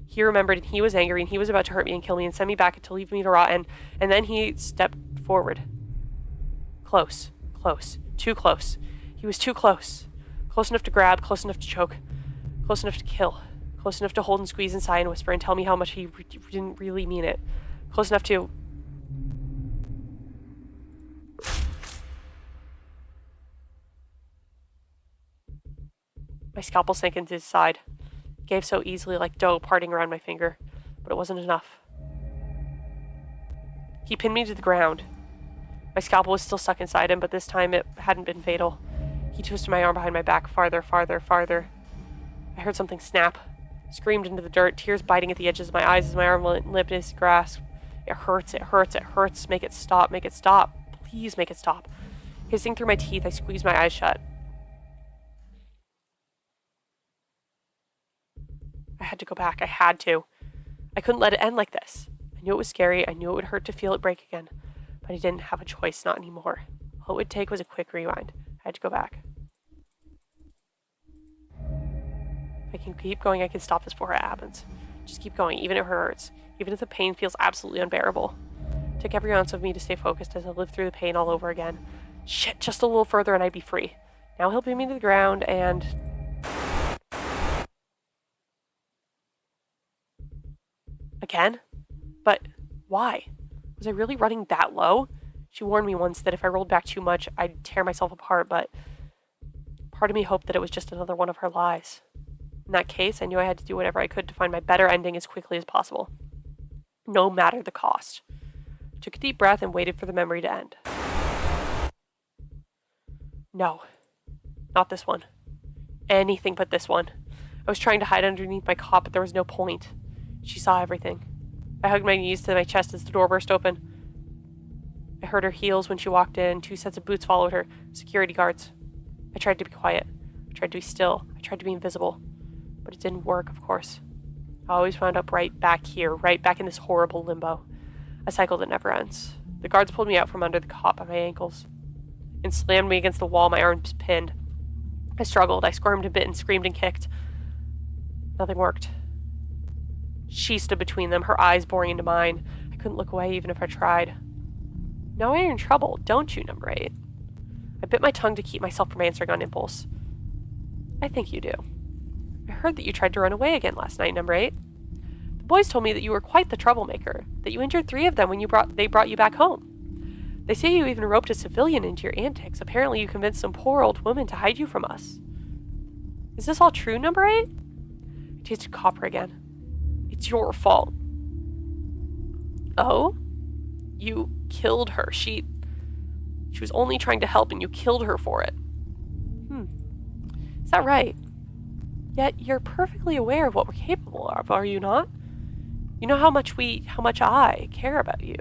He remembered and he was angry and he was about to hurt me and kill me and send me back to leave me to rot and then he stepped forward. Close. Too close. He was too close. Close enough to grab, close enough to choke, close enough to kill, close enough to hold and squeeze and sigh and whisper and tell me how much he didn't really mean it. Close enough to... My scalpel sank into his side. It gave so easily like dough parting around my finger, but it wasn't enough. He pinned me to the ground. My scalpel was still stuck inside him, but this time it hadn't been fatal. He twisted my arm behind my back farther. I heard something snap. Screamed into the dirt, tears biting at the edges of my eyes as my arm limp in his grasp. It hurts. Make it stop. Please make it stop. Hissing through my teeth, I squeezed my eyes shut. I had to go back. I had to. I couldn't let it end like this. I knew it was scary. I knew it would hurt to feel it break again. But I didn't have a choice, not anymore. All it would take was a quick rewind. I had to go back. If I can keep going, I can stop this before it happens. Just keep going, even if it hurts. Even if the pain feels absolutely unbearable. It took every ounce of me to stay focused as I lived through the pain all over again. Shit, just a little further and I'd be free. Now he'll pin me to the ground and... Again? But why? Was I really running that low? She warned me once that if I rolled back too much, I'd tear myself apart, but part of me hoped that it was just another one of her lies. In that case, I knew I had to do whatever I could to find my better ending as quickly as possible. No matter the cost. I took a deep breath and waited for the memory to end. No. Not this one. Anything but this one. I was trying to hide underneath my cot, but there was no point. She saw everything. I hugged my knees to my chest as the door burst open. I heard her heels when she walked in. 2 sets of boots followed her. Security guards. I tried to be quiet. I tried to be still. I tried to be invisible. But it didn't work, of course. I always wound up right back here, right back in this horrible limbo. A cycle that never ends. The guards pulled me out from under the cot by my ankles and slammed me against the wall, my arms pinned. I struggled. I squirmed a bit and screamed and kicked. Nothing worked. She stood between them, her eyes boring into mine. I couldn't look away even if I tried. Now you're in trouble, don't you, number 8? I bit my tongue to keep myself from answering on impulse. I think you do. I heard that you tried to run away again last night, number 8. The boys told me that you were quite the troublemaker, that you injured 3 of them when they brought you back home. They say you even roped a civilian into your antics. Apparently you convinced some poor old woman to hide you from us. Is this all true, number 8? I tasted copper again. It's your fault. Oh? You killed her. She was only trying to help and you killed her for it. Is that right? Yet you're perfectly aware of what we're capable of, are you not? You know how much I care about you.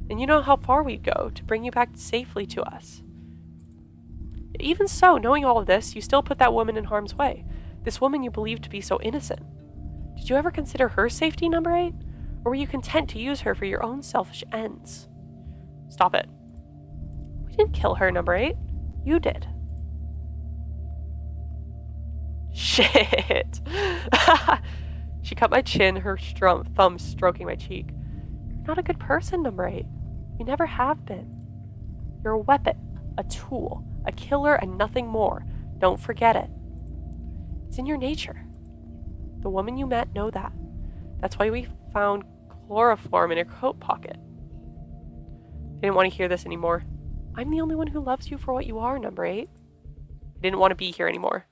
And you know how far we'd go to bring you back safely to us. Even so, knowing all of this, you still put that woman in harm's way. This woman you believed to be so innocent. Did you ever consider her safety, number 8? Or were you content to use her for your own selfish ends? Stop it. We didn't kill her, number 8. You did. Shit. She cut my chin, her thumb stroking my cheek. You're not a good person, number 8. You never have been. You're a weapon, a tool, a killer, and nothing more. Don't forget it. It's in your nature. The woman you met know that. That's why we found chloroform in her coat pocket. I didn't want to hear this anymore. I'm the only one who loves you for what you are, number 8. I didn't want to be here anymore.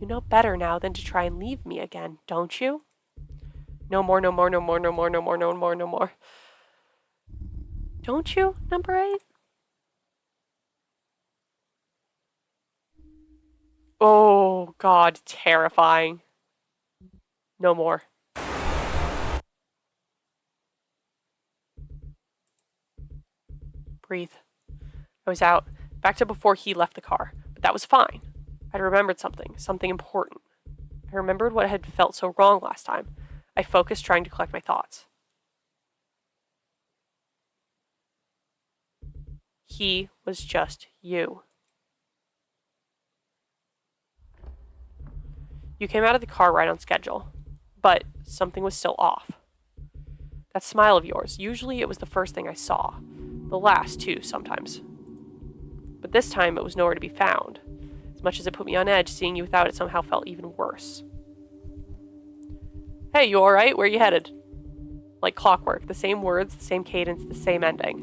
You know better now than to try and leave me again, don't you? No more, no more, no more, no more, no more, no more, no more. Don't you, number 8? Oh, God, terrifying. No more. Breathe. I was out, back to before he left the car, but that was fine. I remembered something important. I remembered what had felt so wrong last time. I focused, trying to collect my thoughts. He was just you. You came out of the car right on schedule, but something was still off. That smile of yours, usually it was the first thing I saw. The last, too, sometimes. But this time it was nowhere to be found. As much as it put me on edge, seeing you without it somehow felt even worse. Hey, you alright? Where you headed? Like clockwork, the same words, the same cadence, the same ending.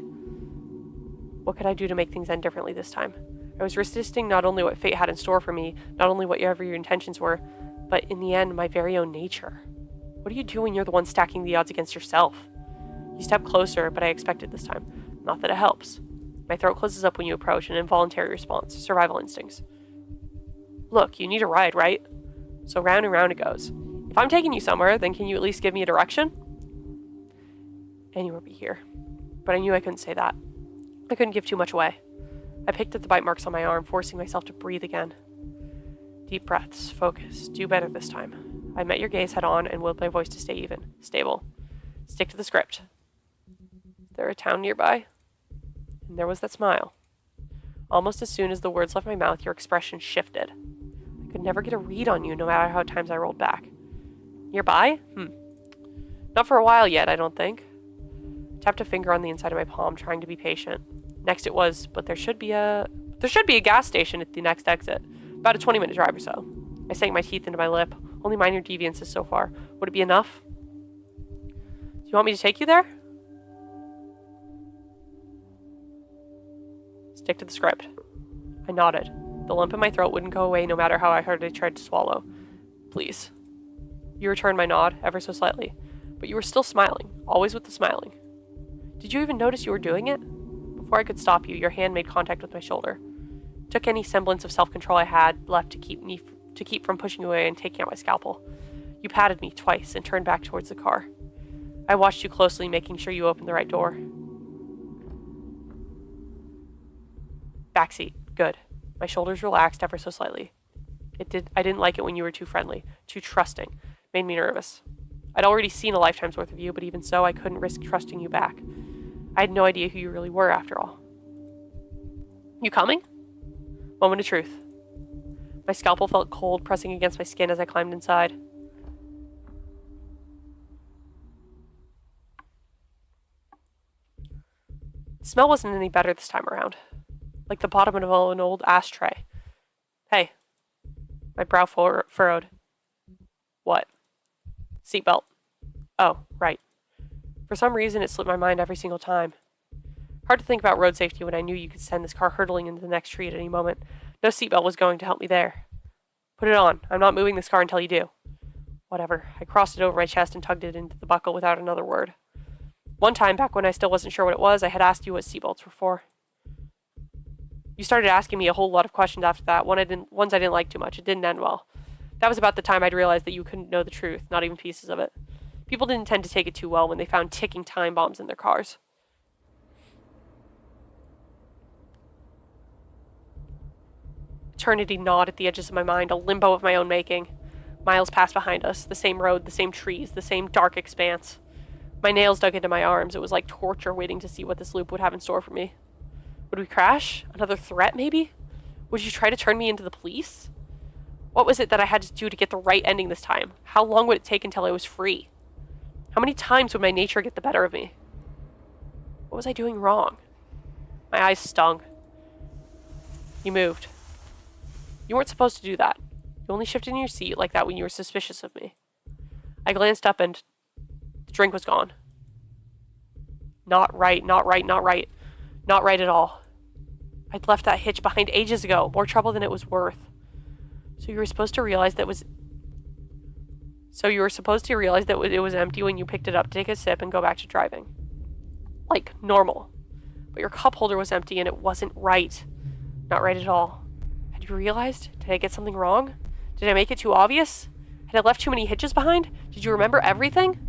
What could I do to make things end differently this time? I was resisting not only what fate had in store for me, not only whatever your intentions were, but in the end, my very own nature. What do you do when you're the one stacking the odds against yourself? You step closer, but I expect it this time. Not that it helps. My throat closes up when you approach, an involuntary response, survival instincts. Look, you need a ride, right? So round and round it goes. If I'm taking you somewhere, then can you at least give me a direction? Anywhere but here. But I knew I couldn't say that. I couldn't give too much away. I picked at the bite marks on my arm, forcing myself to breathe again. Deep breaths, focus, do better this time. I met your gaze head on and willed my voice to stay even, stable. Stick to the script. Is there a town nearby? And there was that smile. Almost as soon as the words left my mouth, your expression shifted. I could never get a read on you, no matter how times I rolled back. Nearby? Not for a while yet, I don't think. Tapped a finger on the inside of my palm, trying to be patient. Next it was, but there should be a gas station at the next exit. About a 20-minute drive or so. I sank my teeth into my lip. Only minor deviances so far. Would it be enough? Do you want me to take you there? Stick to the script. I nodded. The lump in my throat wouldn't go away no matter how hard I tried to swallow. Please. You returned my nod, ever so slightly. But you were still smiling, always with the smiling. Did you even notice you were doing it? Before I could stop you, your hand made contact with my shoulder. It took any semblance of self-control I had left to keep from pushing away and taking out my scalpel. You patted me twice and turned back towards the car. I watched you closely, making sure you opened the right door. Backseat. Good. My shoulders relaxed ever so slightly. I didn't like it when you were too friendly, too trusting. Made me nervous. I'd already seen a lifetime's worth of you, but even so, I couldn't risk trusting you back. I had no idea who you really were, after all. You coming? Moment of truth. My scalpel felt cold, pressing against my skin as I climbed inside. The smell wasn't any better this time around. Like the bottom of an old ashtray. Hey. My brow furrowed. What? Seatbelt. Oh, right. For some reason, it slipped my mind every single time. Hard to think about road safety when I knew you could send this car hurtling into the next tree at any moment. No seatbelt was going to help me there. Put it on. I'm not moving this car until you do. Whatever. I crossed it over my chest and tugged it into the buckle without another word. One time, back when I still wasn't sure what it was, I had asked you what seatbelts were for. You started asking me a whole lot of questions after that, ones I didn't like too much. It didn't end well. That was about the time I'd realized that you couldn't know the truth, not even pieces of it. People didn't tend to take it too well when they found ticking time bombs in their cars. Eternity gnawed at the edges of my mind, a limbo of my own making. Miles passed behind us, the same road, the same trees, the same dark expanse. My nails dug into my arms. It was like torture waiting to see what this loop would have in store for me. Would we crash? Another threat, maybe? Would you try to turn me into the police? What was it that I had to do to get the right ending this time? How long would it take until I was free? How many times would my nature get the better of me? What was I doing wrong? My eyes stung. You moved. You weren't supposed to do that. You only shifted in your seat like that when you were suspicious of me. I glanced up and the drink was gone. Not right, not right, not right. Not right at all. I'd left that hitch behind ages ago, more trouble than it was worth. So you were supposed to realize that it was empty when you picked it up to take a sip and go back to driving. Like normal. But your cup holder was empty and it wasn't right. Not right at all. Had you realized? Did I get something wrong? Did I make it too obvious? Had I left too many hitches behind? Did you remember everything?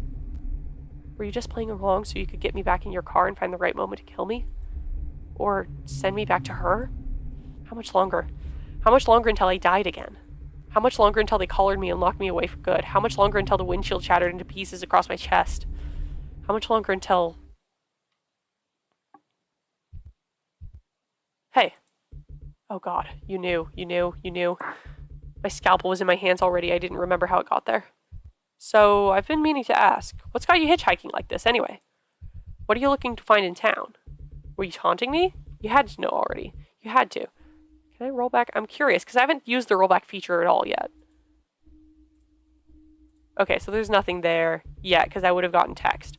Were you just playing along so you could get me back in your car and find the right moment to kill me? Or send me back to her? How much longer? How much longer until I died again? How much longer until they collared me and locked me away for good? How much longer until the windshield shattered into pieces across my chest? How much longer until... Hey. Oh God, you knew. My scalpel was in my hands already. I didn't remember how it got there. So, I've been meaning to ask, what's got you hitchhiking like this anyway? What are you looking to find in town? Were you taunting me? You had to know already. You had to. Can I roll back? I'm curious, because I haven't used the rollback feature at all yet. Okay, so there's nothing there yet, because I would have gotten text.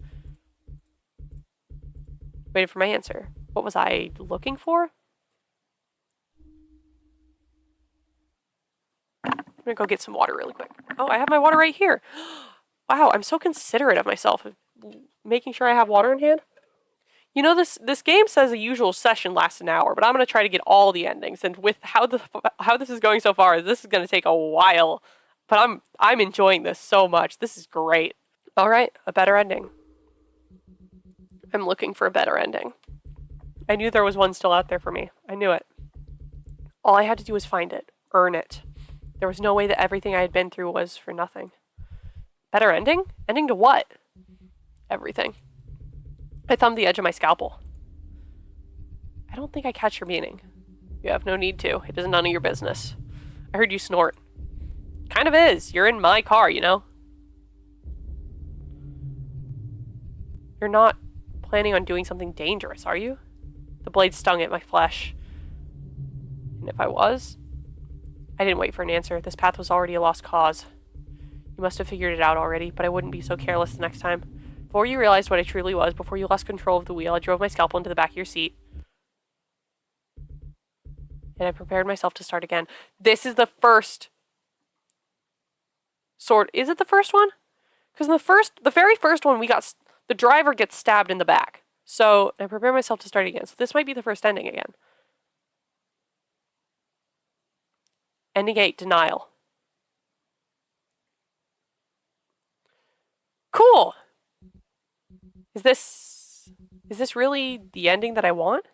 Waited for my answer. What was I looking for? I'm gonna go get some water really quick. Oh, I have my water right here. Wow, I'm so considerate of myself, making sure I have water in hand. You know, this game says a usual session lasts an hour, but I'm going to try to get all the endings. And with how this is going so far, this is going to take a while. But I'm enjoying this so much. This is great. All right, a better ending. I'm looking for a better ending. I knew there was one still out there for me. I knew it. All I had to do was find it, earn it. There was no way that everything I had been through was for nothing. Better ending? Ending to what? Everything. I thumbed the edge of my scalpel. I don't think I catch your meaning. You have no need to. It is none of your business. I heard you snort. Kind of is. You're in my car, you know? You're not planning on doing something dangerous, are you? The blade stung at my flesh. And if I was? I didn't wait for an answer. This path was already a lost cause. You must have figured it out already, but I wouldn't be so careless the next time. Before you realized what I truly was, before you lost control of the wheel, I drove my scalpel into the back of your seat. And I prepared myself to start again. This is the first sword. Is it the first one? Because in the very first one, the driver gets stabbed in the back. So I prepared myself to start again. So this might be the first ending again. Ending 8, denial. Cool. Is this really the ending that I want?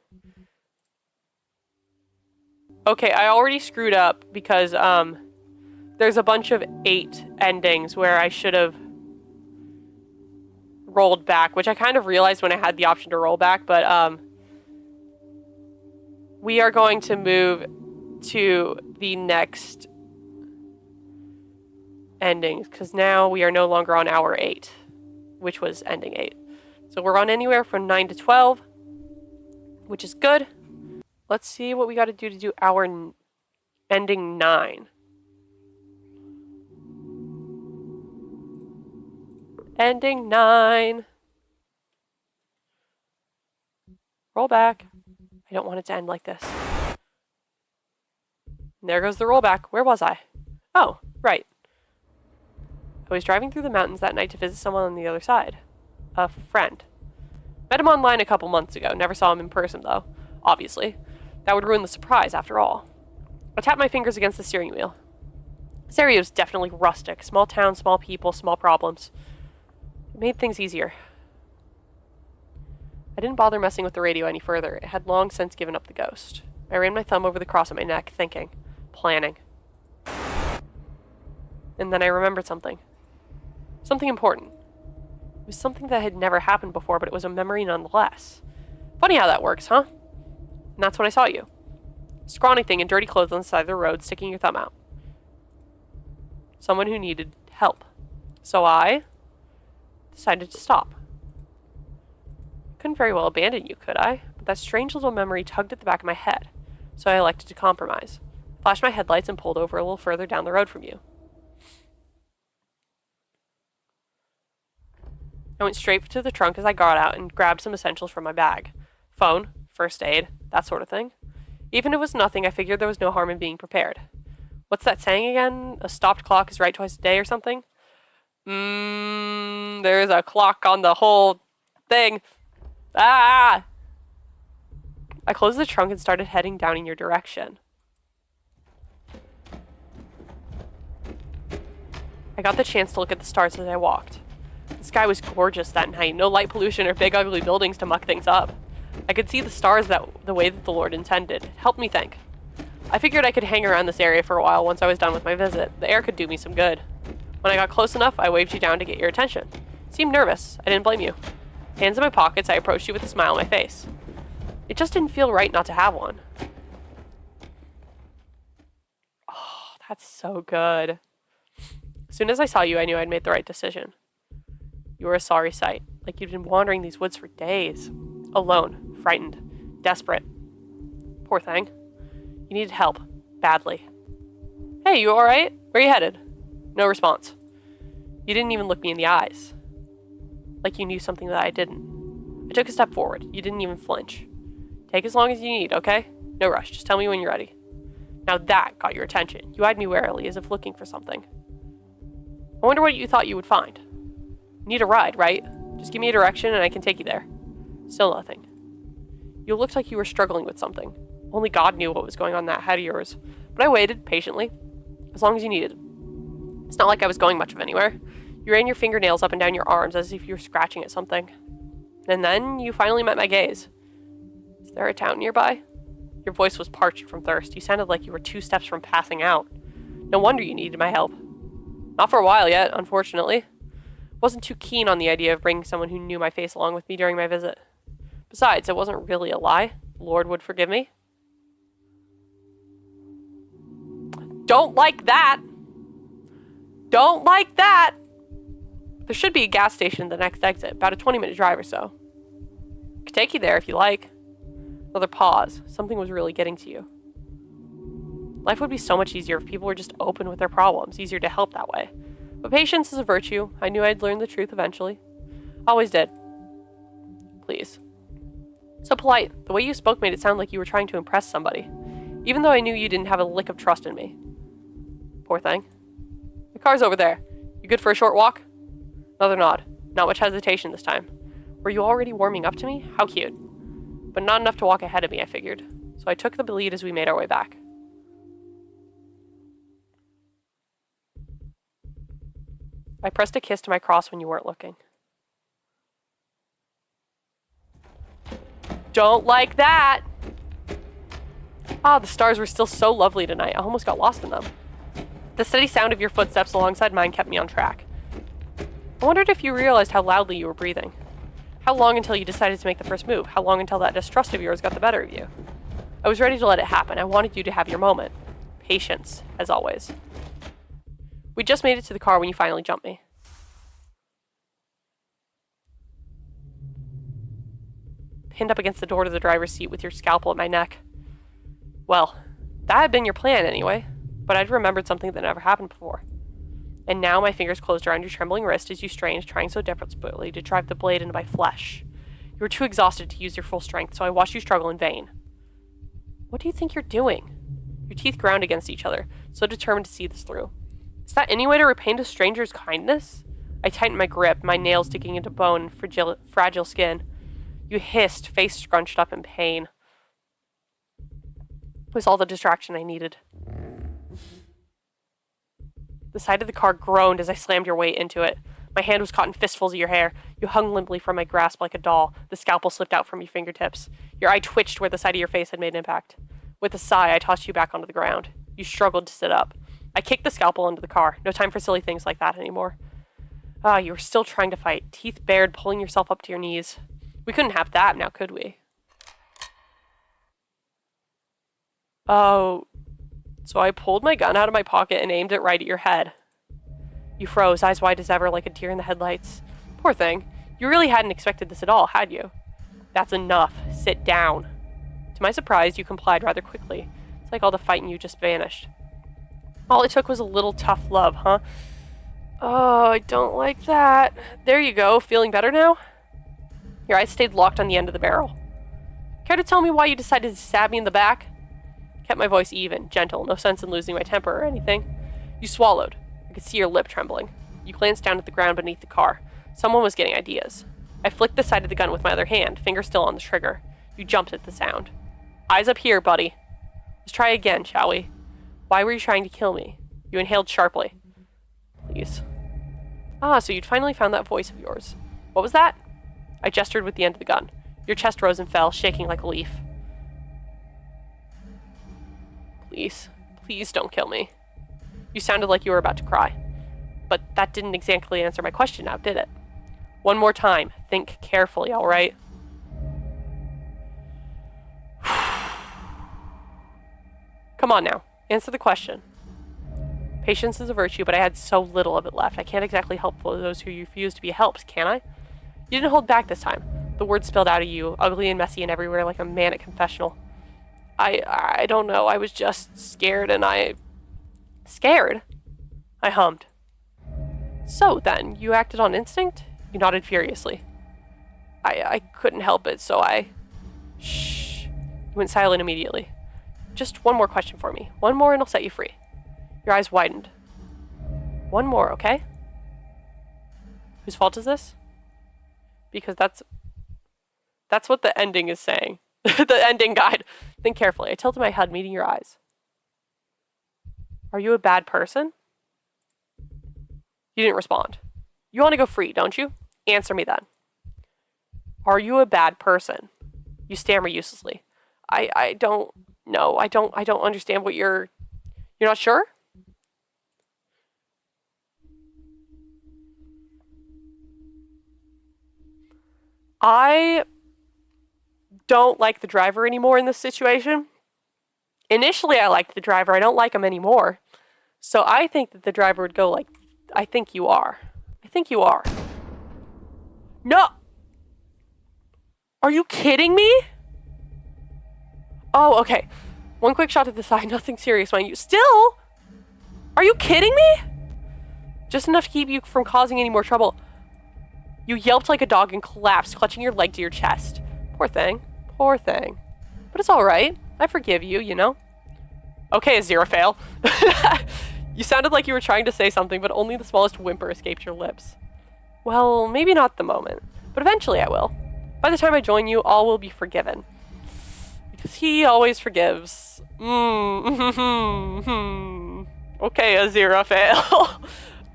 Okay, I already screwed up because there's a bunch of 8 endings where I should have rolled back, which I kind of realized when I had the option to roll back, but we are going to move to the next endings because now we are no longer on hour 8, which was ending 8. So we're on anywhere from 9 to 12, which is good. Let's see what we got to do hour ending 9. Ending 9. Roll back. I don't want it to end like this. And there goes the rollback. Where was I? Oh, right. I was driving through the mountains that night to visit someone on the other side. A friend. Met him online a couple months ago. Never saw him in person, though. Obviously. That would ruin the surprise, after all. I tapped my fingers against the steering wheel. This area was definitely rustic. Small town, small people, small problems. It made things easier. I didn't bother messing with the radio any further. It had long since given up the ghost. I ran my thumb over the cross on my neck, thinking. Planning. And then I remembered something. Something important. It was something that had never happened before, but it was a memory nonetheless. Funny how that works, huh? And that's when I saw you. Scrawny thing in dirty clothes on the side of the road, sticking your thumb out. Someone who needed help. So I decided to stop. Couldn't very well abandon you, could I? But that strange little memory tugged at the back of my head. So I elected to compromise. Flashed my headlights and pulled over a little further down the road from you. I went straight to the trunk as I got out and grabbed some essentials from my bag. Phone, first aid, that sort of thing. Even if it was nothing, I figured there was no harm in being prepared. What's that saying again? A stopped clock is right twice a day or something? There's a clock on the whole thing. Ah! I closed the trunk and started heading down in your direction. I got the chance to look at the stars as I walked. The sky was gorgeous that night. No light pollution or big ugly buildings to muck things up. I could see the stars the way that the Lord intended. It helped me think. I figured I could hang around this area for a while once I was done with my visit. The air could do me some good. When I got close enough, I waved you down to get your attention. You seemed nervous. I didn't blame you. Hands in my pockets, I approached you with a smile on my face. It just didn't feel right not to have one. Oh, that's so good. As soon as I saw you, I knew I'd made the right decision. You were a sorry sight, like you'd been wandering these woods for days. Alone, frightened, desperate. Poor thing. You needed help. Badly. Hey, you alright? Where are you headed? No response. You didn't even look me in the eyes. Like you knew something that I didn't. I took a step forward. You didn't even flinch. Take as long as you need, okay? No rush. Just tell me when you're ready. Now that got your attention. You eyed me warily, as if looking for something. I wonder what you thought you would find. You need a ride, right? Just give me a direction and I can take you there. Still nothing. You looked like you were struggling with something. Only God knew what was going on in that head of yours. But I waited, patiently. As long as you needed. It's not like I was going much of anywhere. You ran your fingernails up and down your arms as if you were scratching at something. And then you finally met my gaze. Is there a town nearby? Your voice was parched from thirst. You sounded like you were 2 steps from passing out. No wonder you needed my help. Not for a while yet, unfortunately. Wasn't too keen on the idea of bringing someone who knew my face along with me during my visit. Besides, it wasn't really a lie. The Lord would forgive me. Don't like that. Don't like that. There should be a gas station at the next exit, about a 20-minute drive or so. I could take you there if you like. Another pause. Something was really getting to you. Life would be so much easier if people were just open with their problems, easier to help that way. But patience is a virtue. I knew I'd learn the truth eventually. Always did. Please. So polite. The way you spoke made it sound like you were trying to impress somebody, even though I knew you didn't have a lick of trust in me. Poor thing. The car's over there. You good for a short walk? Another nod. Not much hesitation this time. Were you already warming up to me? How cute. But not enough to walk ahead of me, I figured. So I took the lead as we made our way back. I pressed a kiss to my cross when you weren't looking. Don't like that! Ah, the stars were still so lovely tonight. I almost got lost in them. The steady sound of your footsteps alongside mine kept me on track. I wondered if you realized how loudly you were breathing. How long until you decided to make the first move? How long until that distrust of yours got the better of you? I was ready to let it happen. I wanted you to have your moment. Patience, as always. We just made it to the car when you finally jumped me. Pinned up against the door to the driver's seat with your scalpel at my neck. Well, that had been your plan anyway, but I'd remembered something that never happened before. And now my fingers closed around your trembling wrist as you strained, trying so desperately to drive the blade into my flesh. You were too exhausted to use your full strength, so I watched you struggle in vain. What do you think you're doing? Your teeth ground against each other, so determined to see this through. Is that any way to repay a stranger's kindness? I tightened my grip, my nails digging into bone and fragile skin. You hissed, face scrunched up in pain. It was all the distraction I needed. The side of the car groaned as I slammed your weight into it. My hand was caught in fistfuls of your hair. You hung limply from my grasp like a doll. The scalpel slipped out from your fingertips. Your eye twitched where the side of your face had made impact. With a sigh, I tossed you back onto the ground. You struggled to sit up. I kicked the scalpel into the car. No time for silly things like that anymore. Ah, you were still trying to fight, teeth bared, pulling yourself up to your knees. We couldn't have that now, could we? Oh, so I pulled my gun out of my pocket and aimed it right at your head. You froze, eyes wide as ever, like a deer in the headlights. Poor thing. You really hadn't expected this at all, had you? That's enough. Sit down. To my surprise, you complied rather quickly. It's like all the fighting you just vanished. All it took was a little tough love, huh? Oh, I don't like that. There you go. Feeling better now? Your eyes stayed locked on the end of the barrel. Care to tell me why you decided to stab me in the back? Kept my voice even, gentle, no sense in losing my temper or anything. You swallowed. I could see your lip trembling. You glanced down at the ground beneath the car. Someone was getting ideas. I flicked the side of the gun with my other hand, finger still on the trigger. You jumped at the sound. Eyes up here, buddy. Let's try again, shall we? Why were you trying to kill me? You inhaled sharply. Please. Ah, so you'd finally found that voice of yours. What was that? I gestured with the end of the gun. Your chest rose and fell, shaking like a leaf. Please, please don't kill me. You sounded like you were about to cry. But that didn't exactly answer my question now, did it? One more time. Think carefully, all right? Come on now. Answer the question. Patience is a virtue, but I had so little of it left. I can't exactly help those who refuse to be helped, can I? You didn't hold back this time. The words spilled out of you, ugly and messy and everywhere like a manic confessional. I don't know. I was just scared and I... Scared? I hummed. So then, you acted on instinct? You nodded furiously. I couldn't help it, so I... Shh. You went silent immediately. Just one more question for me. One more and I'll set you free. Your eyes widened. One more, okay? Whose fault is this? Because that's what the ending is saying. The ending guide. Think carefully. I tilted my head, meeting your eyes. Are you a bad person? You didn't respond. You want to go free, don't you? Answer me then. Are you a bad person? You stammer uselessly. I don't know. I don't understand what you're not sure? I don't like the driver anymore in this situation. Initially, I liked the driver. I don't like him anymore. So I think that the driver would go like, I think you are. I think you are. No! Are you kidding me? Oh, okay. One quick shot to the side, nothing serious, mind you. Still? Are you kidding me? Just enough to keep you from causing any more trouble. You yelped like a dog and collapsed, clutching your leg to your chest. Poor thing. Poor thing. But it's alright. I forgive you, you know? Okay, Aziraphale. You sounded like you were trying to say something, but only the smallest whimper escaped your lips. Well, maybe not at the moment, but eventually I will. By the time I join you, all will be forgiven. Because he always forgives. Okay, Aziraphale.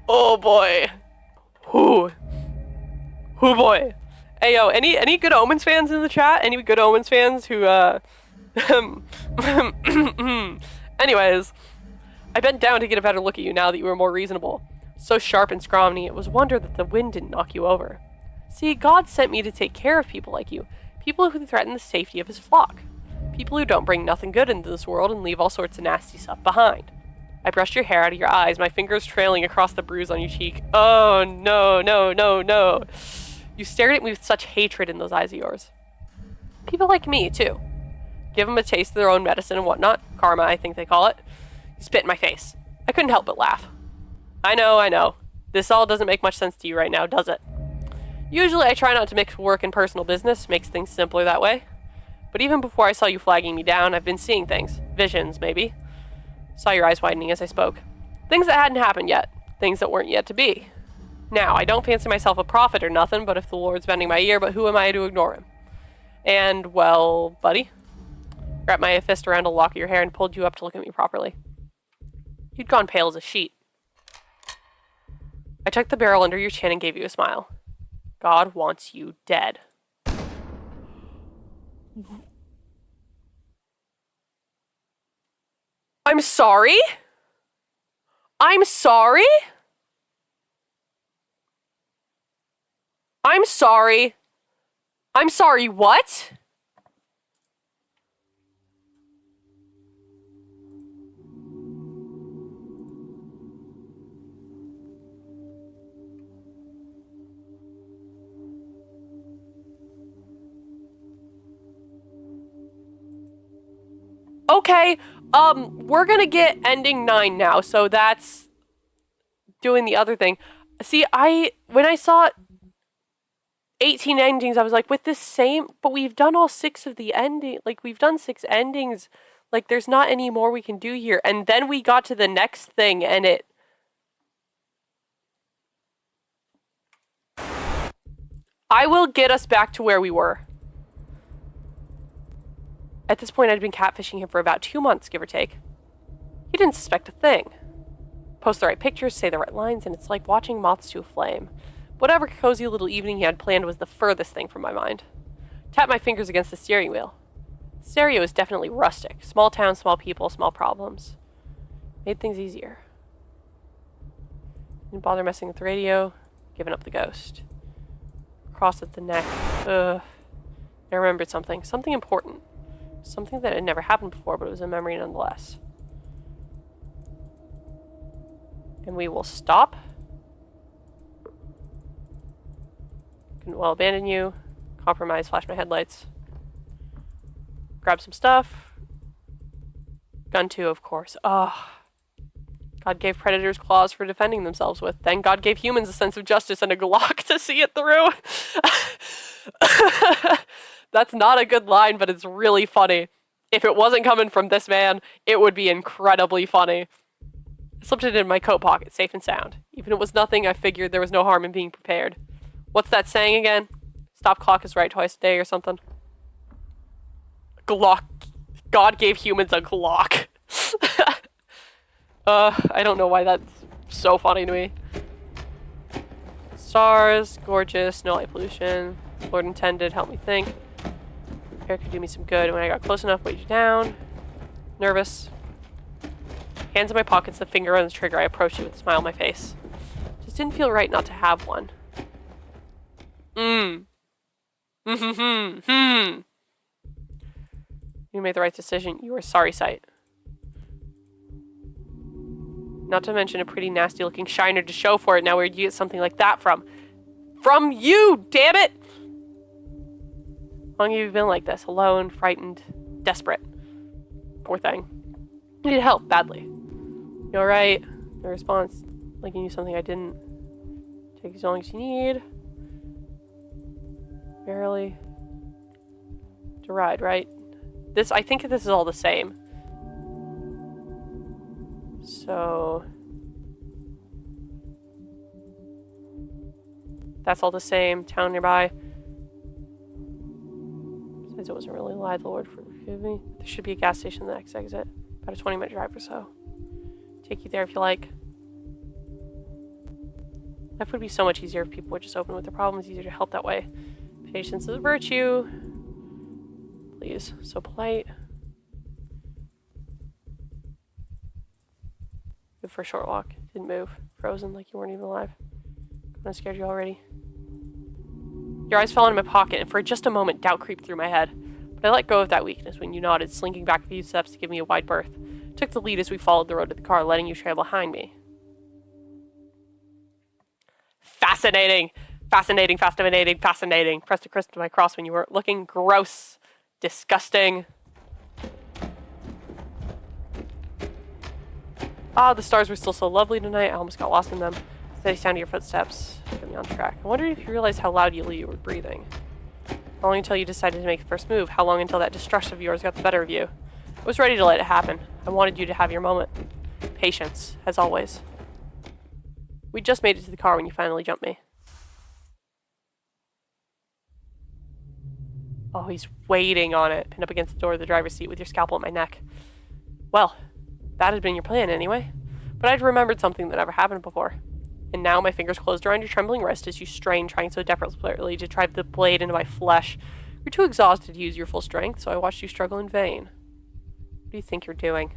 Oh boy. Whoo. Whoo boy. Hey yo, any Good Omens fans in the chat? Any Good Omens fans who anyways, I bent down to get a better look at you now that you were more reasonable. So sharp and scrawny, it was a wonder that the wind didn't knock you over. See, God sent me to take care of people like you, people who threaten the safety of his flock, people who don't bring nothing good into this world and leave all sorts of nasty stuff behind. I brushed your hair out of your eyes, my fingers trailing across the bruise on your cheek. Oh, no, no, no, no. You stared at me with such hatred in those eyes of yours. People like me, too. Give them a taste of their own medicine and whatnot. Karma, I think they call it. You spit in my face. I couldn't help but laugh. I know. This all doesn't make much sense to you right now, does it? Usually I try not to mix work and personal business, makes things simpler that way. But even before I saw you flagging me down, I've been seeing things. Visions, maybe. Saw your eyes widening as I spoke. Things that hadn't happened yet. Things that weren't yet to be. Now, I don't fancy myself a prophet or nothing, but if the Lord's bending my ear, but who am I to ignore him? And, well, buddy. Wrapped my fist around a lock of your hair and pulled you up to look at me properly. You'd gone pale as a sheet. I tucked the barrel under your chin and gave you a smile. God wants you dead. I'm sorry? I'm sorry? I'm sorry. I'm sorry, what? Okay, we're gonna get ending 9 now, so that's doing the other thing. See, when I saw 18 endings, I was like, with this same, but we've done all 6 of the ending, like, we've done 6 endings, like, there's not any more we can do here, and then we got to the next thing, and I will get us back to where we were. At this point, I'd been catfishing him for about 2 months, give or take. He didn't suspect a thing. Post the right pictures, say the right lines, and it's like watching moths to a flame. Whatever cozy little evening he had planned was the furthest thing from my mind. Tapped my fingers against the steering wheel. The stereo is definitely rustic. Small town, small people, small problems. Made things easier. Didn't bother messing with the radio. Giving up the ghost. Crossed at the neck. Ugh. I remembered something. Something important. Something that had never happened before, but it was a memory nonetheless. And we will stop. Couldn't well abandon you. Compromise, flash my headlights. Grab some stuff. Gun 2, of course. Ugh. God gave predators claws for defending themselves with. Then God gave humans a sense of justice and a Glock to see it through. That's not a good line, but it's really funny. If it wasn't coming from this man, it would be incredibly funny. I slipped it in my coat pocket, safe and sound. Even if it was nothing, I figured there was no harm in being prepared. What's that saying again? Stop clock is right twice a day or something. Glock. God gave humans a Glock. I don't know why that's so funny to me. Stars, gorgeous, no light pollution. Lord intended, help me think. Air could do me some good. When I got close enough, weighed you down. Nervous. Hands in my pockets, the finger on the trigger. I approached you with a smile on my face. Just didn't feel right not to have one. You made the right decision. You were a sorry sight. Not to mention a pretty nasty looking shiner to show for it. Now where'd you get something like that from? From you, damn it! How long have you been like this? Alone, frightened, desperate. Poor thing. You need help, badly. You alright? No response. Like you knew something I didn't. Take as long as you need. Barely. To ride, right? I think this is all the same. So... that's all the same. Town nearby. Besides, it wasn't really a lie. The Lord forgive me. There should be a gas station the next exit. About a 20-minute drive or so. Take you there if you like. Life would be so much easier if people would just open with their problems. Easier to help that way. Patience is a virtue. Please. So polite. Good for a short walk. Didn't move. Frozen like you weren't even alive. I'm scared you already. Your eyes fell into my pocket, and for just a moment, doubt creeped through my head. But I let go of that weakness when you nodded, slinking back a few steps to give me a wide berth. Took the lead as we followed the road to the car, letting you trail behind me. Fascinating! Fascinating, fascinating, fascinating. Pressed a crisp to my cross when you weren't looking. Gross. Disgusting. Ah, the stars were still so lovely tonight. I almost got lost in them. Steady sound of your footsteps put me on track. I wonder if you realized how loudly you were breathing. How long until you decided to make the first move? How long until that distrust of yours got the better of you? I was ready to let it happen. I wanted you to have your moment. Patience, as always. We just made it to the car when you finally jumped me. Oh, he's waiting on it, pinned up against the door of the driver's seat with your scalpel at my neck. Well, that had been your plan anyway. But I'd remembered something that never happened before. And now my fingers closed around your trembling wrist as you strained, trying so desperately to drive the blade into my flesh. You're too exhausted to use your full strength, so I watched you struggle in vain. What do you think you're doing?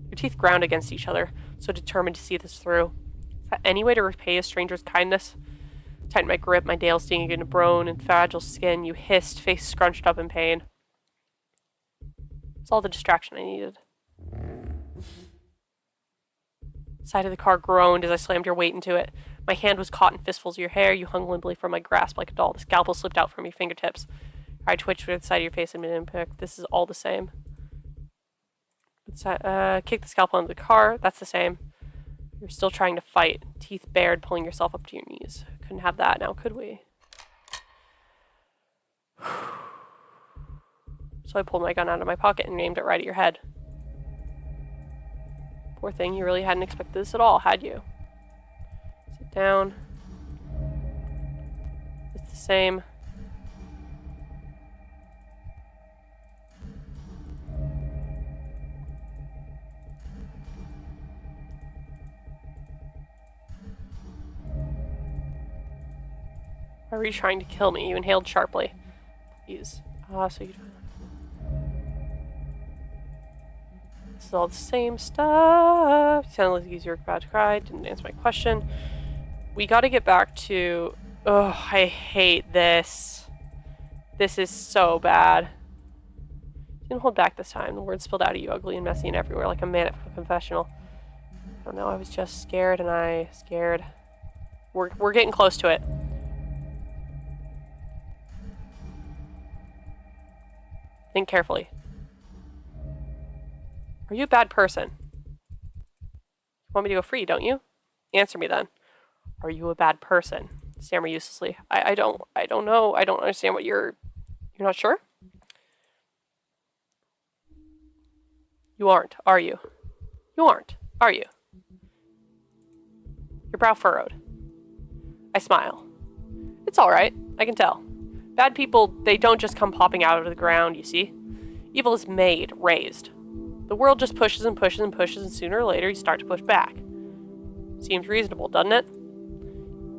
Your teeth ground against each other, so determined to see this through. Is that any way to repay a stranger's kindness? I tightened my grip, my nails stinging into bone and fragile skin. You hissed, face scrunched up in pain. It's all the distraction I needed. The side of the car groaned as I slammed your weight into it. My hand was caught in fistfuls of your hair. You hung limply from my grasp like a doll. The scalpel slipped out from your fingertips. I twitched where the side of your face had been impacted. This is all the same. Kick the scalpel onto the car. That's the same. You're still trying to fight. Teeth bared, pulling yourself up to your knees. Couldn't have that now, could we? So I pulled my gun out of my pocket and aimed it right at your head. Poor thing, you really hadn't expected this at all, had you? Sit down. It's the same. Why were you trying to kill me? You inhaled sharply. Please. So you... This is all the same stuff. You sounded like you were about to cry. Didn't answer my question. We gotta get back to... Oh, I hate this. This is so bad. You didn't hold back this time. The words spilled out of you, ugly and messy and everywhere, like a man at a confessional. I don't know, I was just scared and scared. We're getting close to it. Think carefully. Are you a bad person? You want me to go free, don't you? Answer me then. Are you a bad person? Stammer uselessly. I don't know. I don't understand what you're not sure? You aren't, are you? You aren't, are you? Your brow furrowed. I smile. It's alright, I can tell. Bad people, they don't just come popping out of the ground, you see. Evil is made, raised. The world just pushes and pushes and pushes, and sooner or later you start to push back. Seems reasonable, doesn't it?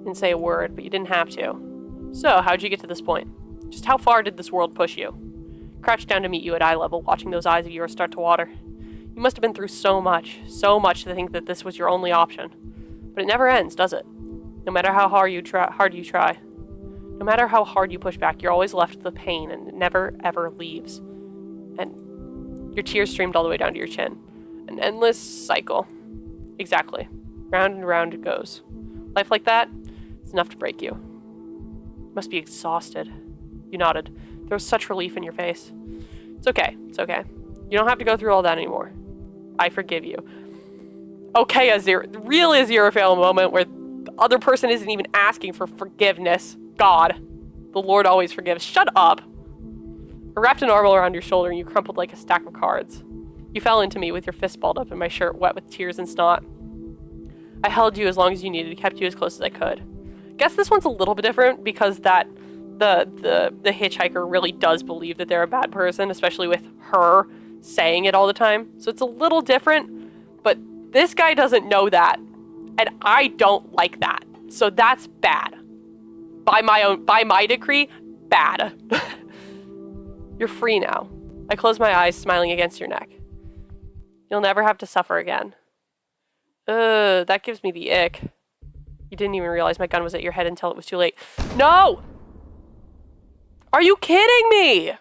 Didn't say a word, but you didn't have to. So, how'd you get to this point? Just how far did this world push you? Crouched down to meet you at eye level, watching those eyes of yours start to water. You must have been through so much to think that this was your only option. But it never ends, does it? No matter how hard you try. No matter how hard you push back, you're always left with the pain, and it never, ever leaves. And your tears streamed all the way down to your chin. An endless cycle. Exactly. Round and round it goes. Life like that is enough to break you. You must be exhausted. You nodded. There was such relief in your face. It's okay. It's okay. You don't have to go through all that anymore. I forgive you. Okay, real Aziraphale moment where the other person isn't even asking for forgiveness. God. The Lord always forgives. Shut up. I wrapped an arm around your shoulder and you crumpled like a stack of cards. You fell into me with your fist balled up and my shirt wet with tears and snot. I held you as long as you needed, kept you as close as I could. Guess this one's a little bit different because the hitchhiker really does believe that they're a bad person, especially with her saying it all the time. So it's a little different, but this guy doesn't know that, and I don't like that. So that's bad. By my decree, bad. You're free now. I close my eyes, smiling against your neck. You'll never have to suffer again. That gives me the ick. You didn't even realize my gun was at your head until it was too late. No! Are you kidding me?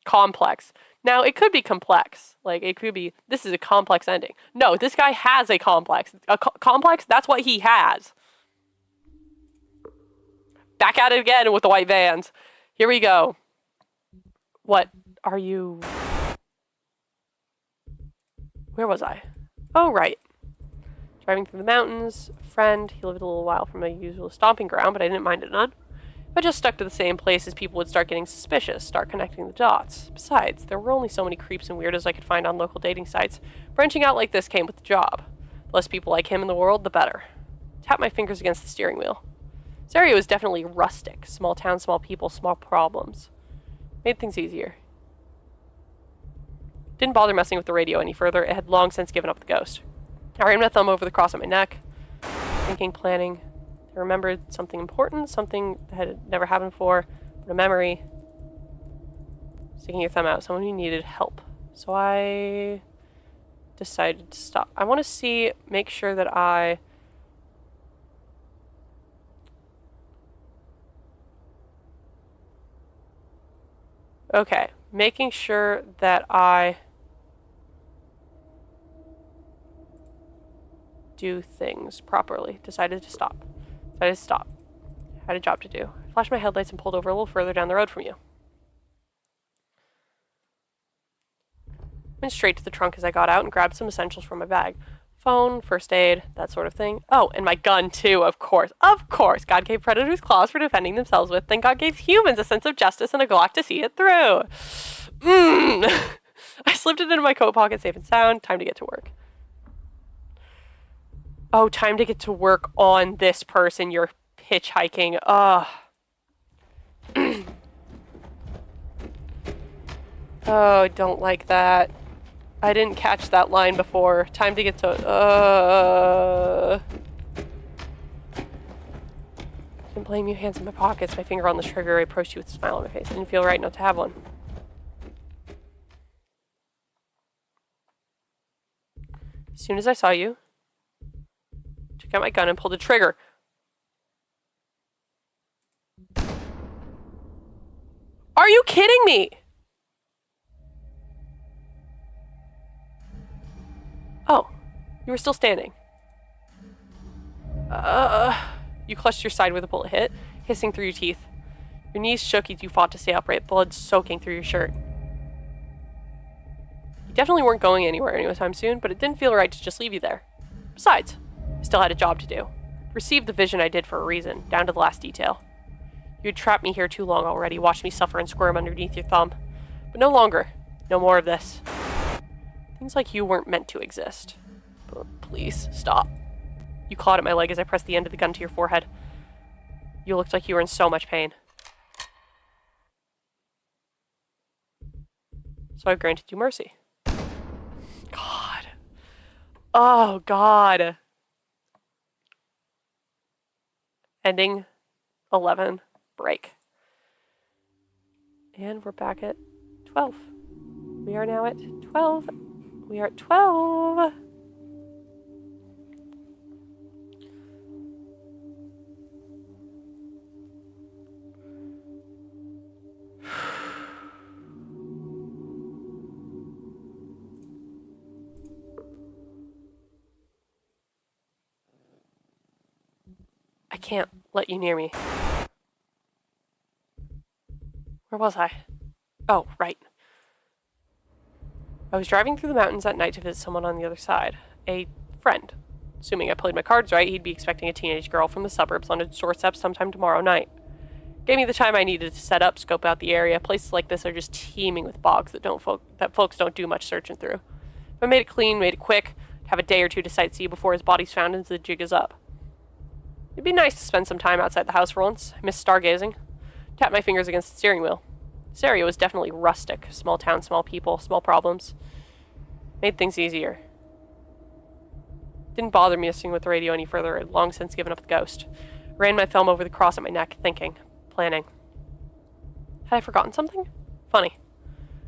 Complex. Now, it could be complex. Like, it could be, this is a complex ending. No, this guy has a complex. Complex, that's what he has. Back at it again with the white vans. Here we go. What are you... Where was I? Oh, right. Driving through the mountains. Friend. He lived a little while from my usual stomping ground, but I didn't mind it none. If I just stuck to the same places, people would start getting suspicious, start connecting the dots. Besides, there were only so many creeps and weirdos I could find on local dating sites. Branching out like this came with the job. The less people like him in the world, the better. Tap my fingers against the steering wheel. This area was definitely rustic. Small town, small people, small problems. Made things easier. Didn't bother messing with the radio any further. It had long since given up the ghost. I ran my thumb over the cross on my neck. Thinking, planning. I remembered something important, something that had never happened before, but a memory. Sticking your thumb out, someone who needed help. So I decided to stop. I want to make sure that I... Okay, making sure that I do things properly. Decided to stop. Had a job to do. I flashed my headlights and pulled over a little further down the road from you. Went straight to the trunk as I got out and grabbed some essentials from my bag. Phone, first aid, that sort of thing. Oh, and my gun too, of course. Of course! God gave predators claws for defending themselves with, then God gave humans a sense of justice and a Glock to see it through. I slipped it into my coat pocket safe and sound. Time to get to work. Oh, time to get to work on this person you're hitchhiking. Ugh. Oh, I don't like that. I didn't catch that line before. Time to get to... Didn't blame you, hands in my pockets, my finger on the trigger. I approached you with a smile on my face. Didn't feel right not to have one. As soon as I saw you, took out my gun and pulled the trigger. Are you kidding me? Oh, you were still standing. You clutched your side where the bullet hit, hissing through your teeth. Your knees shook as you fought to stay upright, blood soaking through your shirt. You definitely weren't going anywhere anytime soon, but it didn't feel right to just leave you there. Besides, I still had a job to do. Received the vision I did for a reason, down to the last detail. You had trapped me here too long already, watched me suffer and squirm underneath your thumb. But no longer. No more of this. Things like you weren't meant to exist. But please, stop. You clawed at my leg as I pressed the end of the gun to your forehead. You looked like you were in so much pain. So I granted you mercy. God. Oh, God. Ending 11. Break. And we're back at 12. We are now at 12. We are at 12. can't let you near me. Where was I? Oh, right. I was driving through the mountains at night to visit someone on the other side. A friend. Assuming I played my cards right, he'd be expecting a teenage girl from the suburbs on his doorstep sometime tomorrow night. Gave me the time I needed to set up, scope out the area. Places like this are just teeming with bogs that folks don't do much searching through. If I made it clean, made it quick, I'd have a day or two to sightsee before his body's found and the jig is up. It'd be nice to spend some time outside the house for once. I miss stargazing. Tapped my fingers against the steering wheel. This area was definitely rustic. Small town, small people, small problems. Made things easier. Didn't bother me to swing with the radio any further. I'd long since given up the ghost. Ran my thumb over the cross at my neck, thinking, planning. Had I forgotten something? Funny.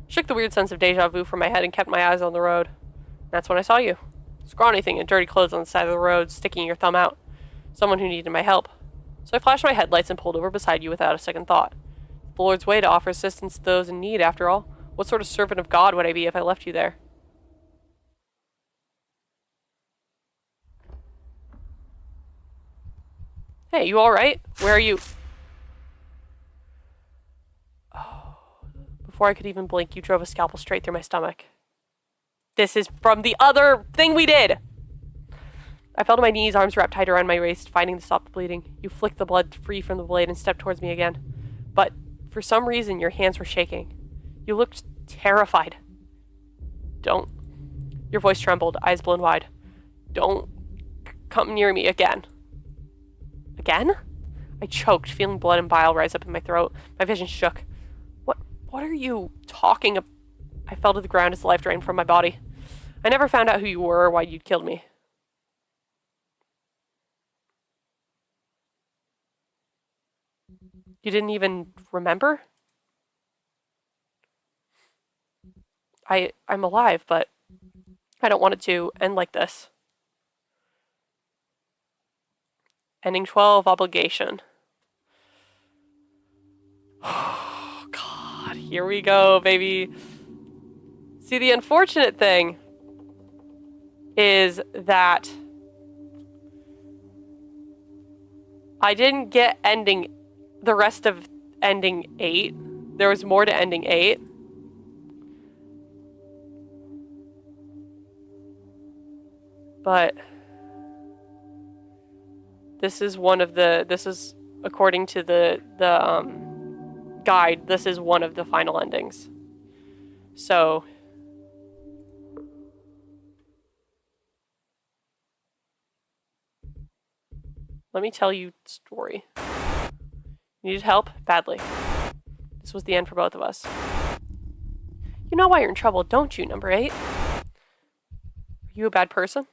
Shook the weird sense of deja vu from my head and kept my eyes on the road. That's when I saw you. Scrawny thing in dirty clothes on the side of the road, sticking your thumb out. Someone who needed my help. So I flashed my headlights and pulled over beside you without a second thought. It's the Lord's way to offer assistance to those in need, after all. What sort of servant of God would I be if I left you there? Hey, you alright? Where are you? Oh. Before I could even blink, you drove a scalpel straight through my stomach. This is from the other thing we did! I fell to my knees, arms wrapped tight around my waist, fighting to stop the bleeding. You flicked the blood free from the blade and stepped towards me again. But, for some reason, your hands were shaking. You looked terrified. Don't. Your voice trembled, eyes blown wide. Don't come near me again. Again? I choked, feeling blood and bile rise up in my throat. My vision shook. What are you talking about? I fell to the ground as the life drained from my body. I never found out who you were or why you'd killed me. You didn't even remember? I'm alive, but I don't want it to end like this. Ending 12, obligation. Oh, God. Here we go, baby. See, the unfortunate thing is that I didn't get the rest of ending 8. There was more to ending 8. But this is according to the guide, this is one of the final endings. So let me tell you the story. You needed help? Badly. This was the end for both of us. You know why you're in trouble, don't you, number 8? Are you a bad person?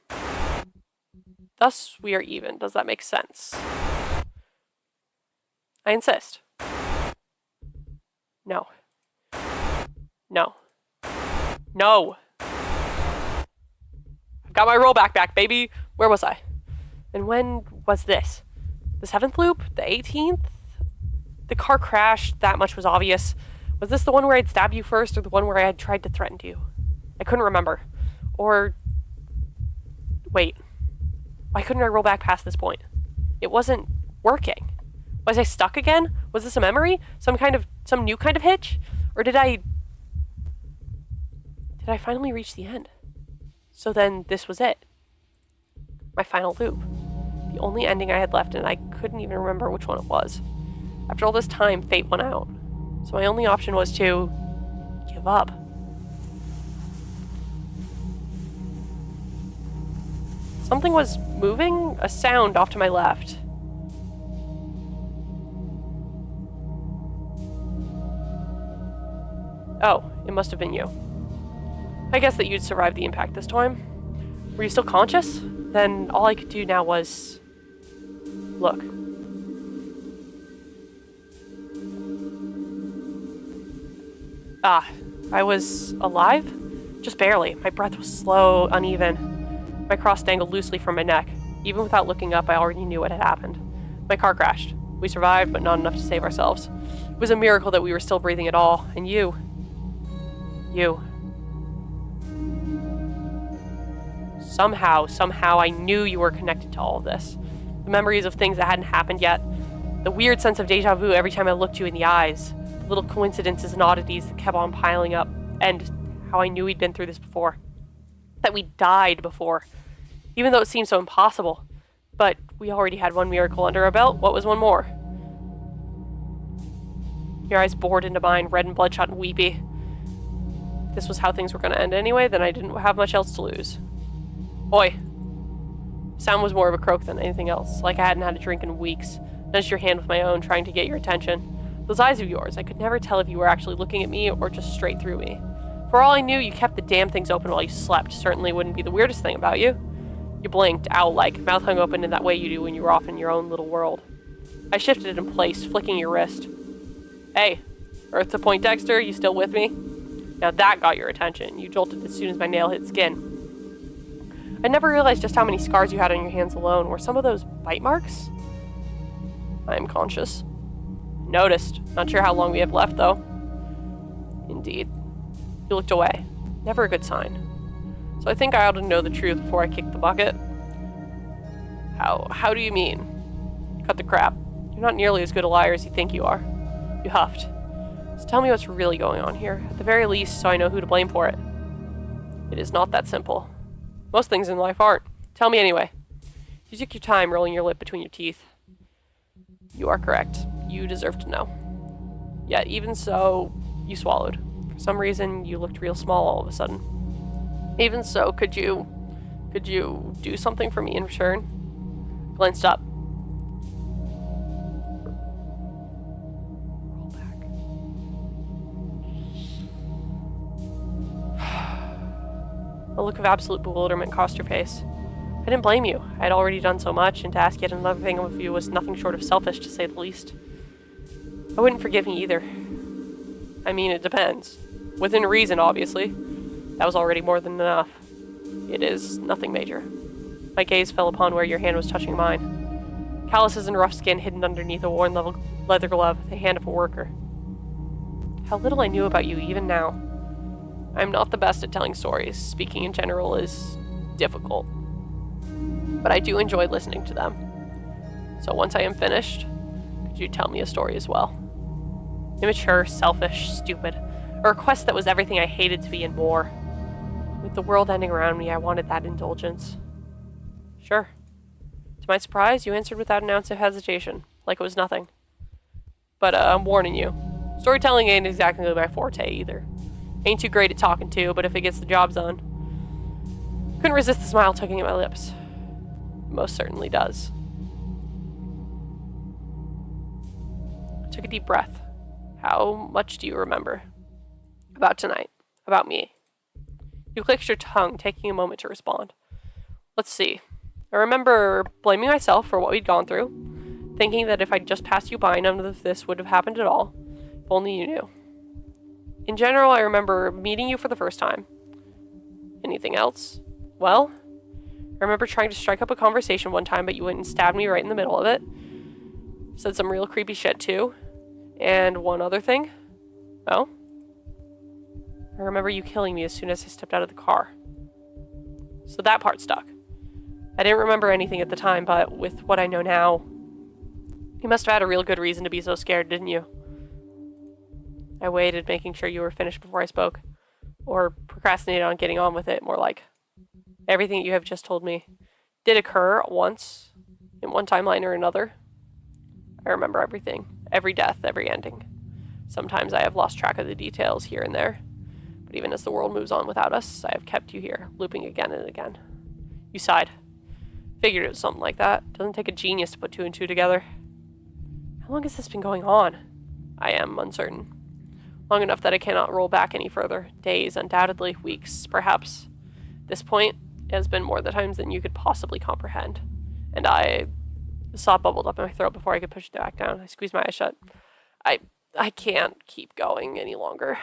Thus, we are even. Does that make sense? I insist. No. No. No! I've got my rollback back, baby! Where was I? And when was this? The 7th loop? The 18th? The car crashed, that much was obvious. Was this the one where I'd stabbed you first, or the one where I had tried to threaten you? I couldn't remember. Or... wait. Why couldn't I roll back past this point? It wasn't working. Was I stuck again? Was this a memory? Some new kind of hitch? Or did I finally reach the end? So then this was it. My final loop. The only ending I had left, and I couldn't even remember which one it was. After all this time, fate went out. So my only option was to give up. Something was moving, a sound off to my left. Oh, it must have been you. I guess that you'd survived the impact this time. Were you still conscious? Then all I could do now was... look. Ah, I was alive? Just barely. My breath was slow, uneven. My cross dangled loosely from my neck. Even without looking up, I already knew what had happened. My car crashed. We survived, but not enough to save ourselves. It was a miracle that we were still breathing at all. And you. Somehow I knew you were connected to all of this. The memories of things that hadn't happened yet. The weird sense of deja vu every time I looked you in the eyes. The little coincidences and oddities that kept on piling up. And how I knew we'd been through this before. That we died before. Even though it seemed so impossible. But we already had one miracle under our belt. What was one more? Your eyes bored into mine, red and bloodshot and weepy. If this was how things were going to end anyway, then I didn't have much else to lose. Oi. Sound was more of a croak than anything else, like I hadn't had a drink in weeks. Nudged your hand with my own, trying to get your attention. Those eyes of yours, I could never tell if you were actually looking at me or just straight through me. For all I knew, you kept the damn things open while you slept. Certainly wouldn't be the weirdest thing about you. You blinked, owl-like, mouth hung open in that way you do when you were off in your own little world. I shifted it in place, flicking your wrist. Hey, Earth to Point Dexter, you still with me? Now that got your attention. You jolted as soon as my nail hit skin. I never realized just how many scars you had on your hands alone. Were some of those bite marks? I am conscious. Noticed. Not sure how long we have left, though. Indeed. You looked away. Never a good sign. So I think I ought to know the truth before I kick the bucket. How do you mean? Cut the crap. You're not nearly as good a liar as you think you are. You huffed. So tell me what's really going on here, at the very least, so I know who to blame for it. It is not that simple. Most things in life aren't. Tell me anyway. You took your time rolling your lip between your teeth. You are correct. You deserve to know. Yet, even so, you swallowed. For some reason, you looked real small all of a sudden. Even so, could you do something for me in return? Glanced up. Roll back. A look of absolute bewilderment crossed your face. I didn't blame you. I had already done so much, and to ask yet another thing of you was nothing short of selfish, to say the least. I wouldn't forgive me either. I mean, it depends. Within reason, obviously. That was already more than enough. It is nothing major. My gaze fell upon where your hand was touching mine. Calluses and rough skin hidden underneath a worn leather glove, the hand of a worker. How little I knew about you even now. I'm not the best at telling stories. Speaking in general is difficult. But I do enjoy listening to them. So once I am finished, could you tell me a story as well? Immature, selfish, stupid. A request that was everything I hated to be and more. With the world ending around me, I wanted that indulgence. Sure. To my surprise, you answered without an ounce of hesitation, like it was nothing. But I'm warning you. Storytelling ain't exactly my forte either. Ain't too great at talking to, but if it gets the job done. Couldn't resist the smile tugging at my lips. Most certainly does. I took a deep breath. How much do you remember? About tonight. About me. You clicked your tongue, taking a moment to respond. Let's see. I remember blaming myself for what we'd gone through, thinking that if I'd just passed you by, none of this would have happened at all. If only you knew. In general, I remember meeting you for the first time. Anything else? Well, I remember trying to strike up a conversation one time, but you went and stabbed me right in the middle of it. Said some real creepy shit, too. And one other thing. Oh? I remember you killing me as soon as I stepped out of the car. So that part stuck. I didn't remember anything at the time, but with what I know now, you must have had a real good reason to be so scared, didn't you? I waited, making sure you were finished before I spoke. Or procrastinated on getting on with it, more like. Everything you have just told me did occur once, in one timeline or another. I remember everything. Every death, every ending. Sometimes I have lost track of the details here and there. But even as the world moves on without us, I have kept you here, looping again and again. You sighed. Figured it was something like that. Doesn't take a genius to put two and two together. How long has this been going on? I am uncertain. Long enough that I cannot roll back any further. Days, undoubtedly. Weeks, perhaps. At this point, it has been more the times than you could possibly comprehend. And the sob bubbled up in my throat before I could push it back down. I squeezed my eyes shut. I can't keep going any longer.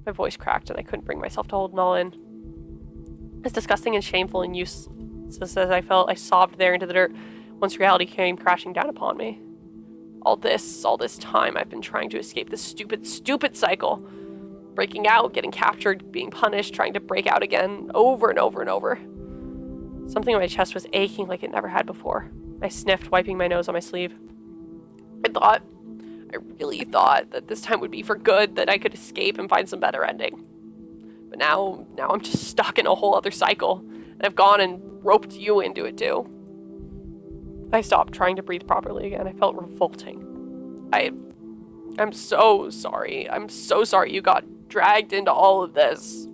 My voice cracked and I couldn't bring myself to hold it all in. As disgusting and shameful and useless as I felt, I sobbed there into the dirt once reality came crashing down upon me. All this time I've been trying to escape this stupid cycle. Breaking out, getting captured, being punished, trying to break out again, over and over and over. Something in my chest was aching like it never had before. I sniffed, wiping my nose on my sleeve. I really thought that this time would be for good, that I could escape and find some better ending. But now I'm just stuck in a whole other cycle, and I've gone and roped you into it too. I stopped trying to breathe properly again. I felt revolting. I'm so sorry. I'm so sorry you got dragged into all of this.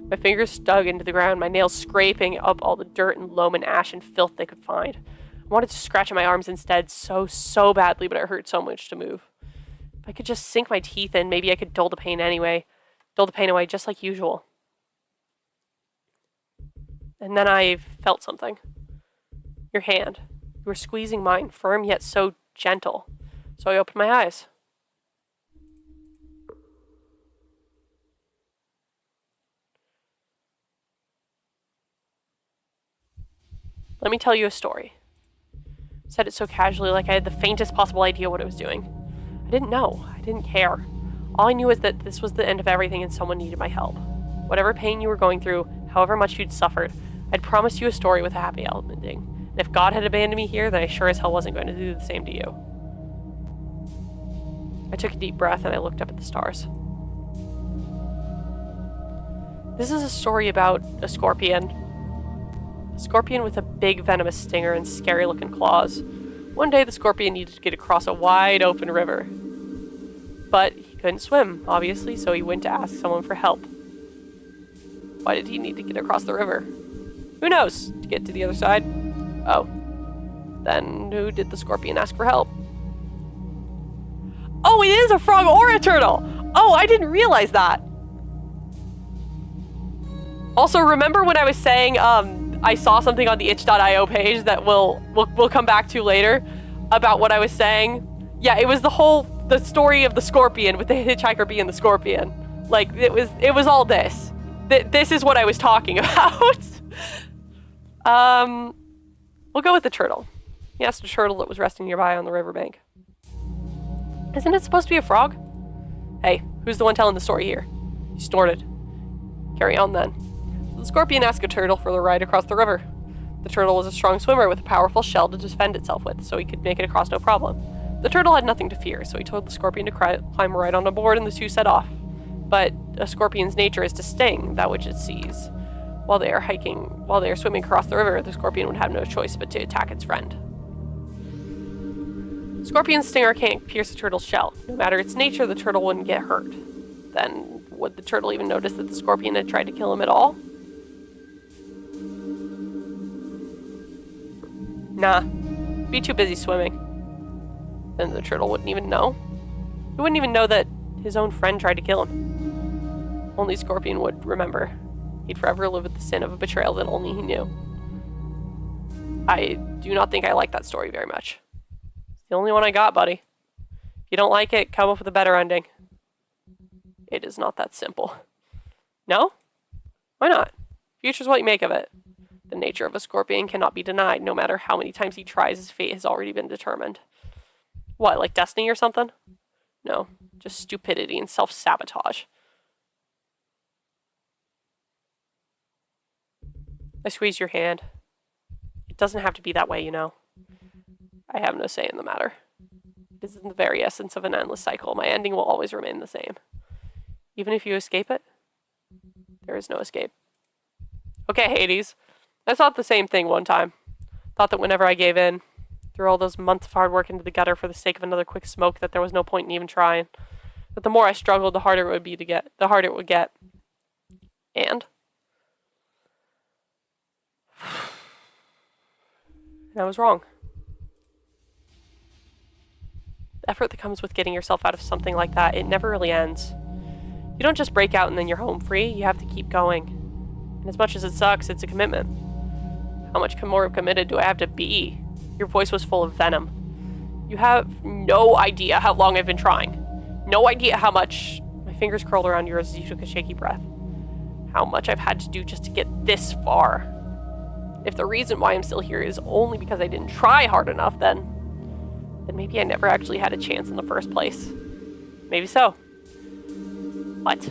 My fingers dug into the ground, my nails scraping up all the dirt and loam and ash and filth they could find. I wanted to scratch at my arms instead so badly, but it hurt so much to move. If I could just sink my teeth in, maybe I could dull the pain away just like usual. And then I felt something. Your hand. You were squeezing mine, firm yet so gentle. So I opened my eyes. Let me tell you a story. I said it so casually, like I had the faintest possible idea what I was doing. I didn't know. I didn't care. All I knew was that this was the end of everything and someone needed my help. Whatever pain you were going through, however much you'd suffered, I'd promised you a story with a happy ending. And if God had abandoned me here, then I sure as hell wasn't going to do the same to you. I took a deep breath and I looked up at the stars. This is a story about a scorpion. A scorpion with a big venomous stinger and scary looking claws. One day the scorpion needed to get across a wide open river. But he couldn't swim, obviously, so he went to ask someone for help. Why did he need to get across the river? Who knows? To get to the other side? Oh. Then who did the scorpion ask for help? Oh, it is a frog or a turtle! Oh, I didn't realize that! Also, remember when I was saying, I saw something on the itch.io page that we'll come back to later about what I was saying? Yeah, it was the story of the scorpion with the hitchhiker being the scorpion. Like, it was all this. This is what I was talking about. We'll go with the turtle. He asked a turtle that was resting nearby on the riverbank. Isn't it supposed to be a frog? Hey, who's the one telling the story here? He snorted. Carry on then. So the scorpion asked a turtle for the ride across the river. The turtle was a strong swimmer with a powerful shell to defend itself with, so he could make it across no problem. The turtle had nothing to fear, so he told the scorpion to climb right on aboard, and the two set off. But a scorpion's nature is to sting that which it sees. While they are swimming across the river, the scorpion would have no choice but to attack its friend. Scorpion's stinger can't pierce a turtle's shell. No matter its nature, the turtle wouldn't get hurt. Then, would the turtle even notice that the scorpion had tried to kill him at all? Nah. Be too busy swimming. Then the turtle wouldn't even know. He wouldn't even know that his own friend tried to kill him. Only Scorpion would remember. He'd forever live with the sin of a betrayal that only he knew. I do not think I like that story very much. It's the only one I got, buddy. If you don't like it, come up with a better ending. It is not that simple. No? Why not? Future's what you make of it. The nature of a scorpion cannot be denied, no matter how many times he tries. His fate has already been determined. What, like destiny or something? No, just stupidity and self-sabotage. I squeezed your hand. It doesn't have to be that way, you know. I have no say in the matter. It is in the very essence of an endless cycle. My ending will always remain the same. Even if you escape it, there is no escape. Okay, Hades. I thought the same thing one time. Thought that whenever I gave in, threw all those months of hard work into the gutter for the sake of another quick smoke, that there was no point in even trying. But the more I struggled, the harder it would get. And I was wrong. The effort that comes with getting yourself out of something like that, it never really ends. You don't just break out and then you're home free, you have to keep going. And as much as it sucks, it's a commitment. How much more committed do I have to be? Your voice was full of venom. You have no idea how long I've been trying. No idea how much... My fingers curled around yours as you took a shaky breath. How much I've had to do just to get this far. If the reason why I'm still here is only because I didn't try hard enough, then maybe I never actually had a chance in the first place. Maybe so. What?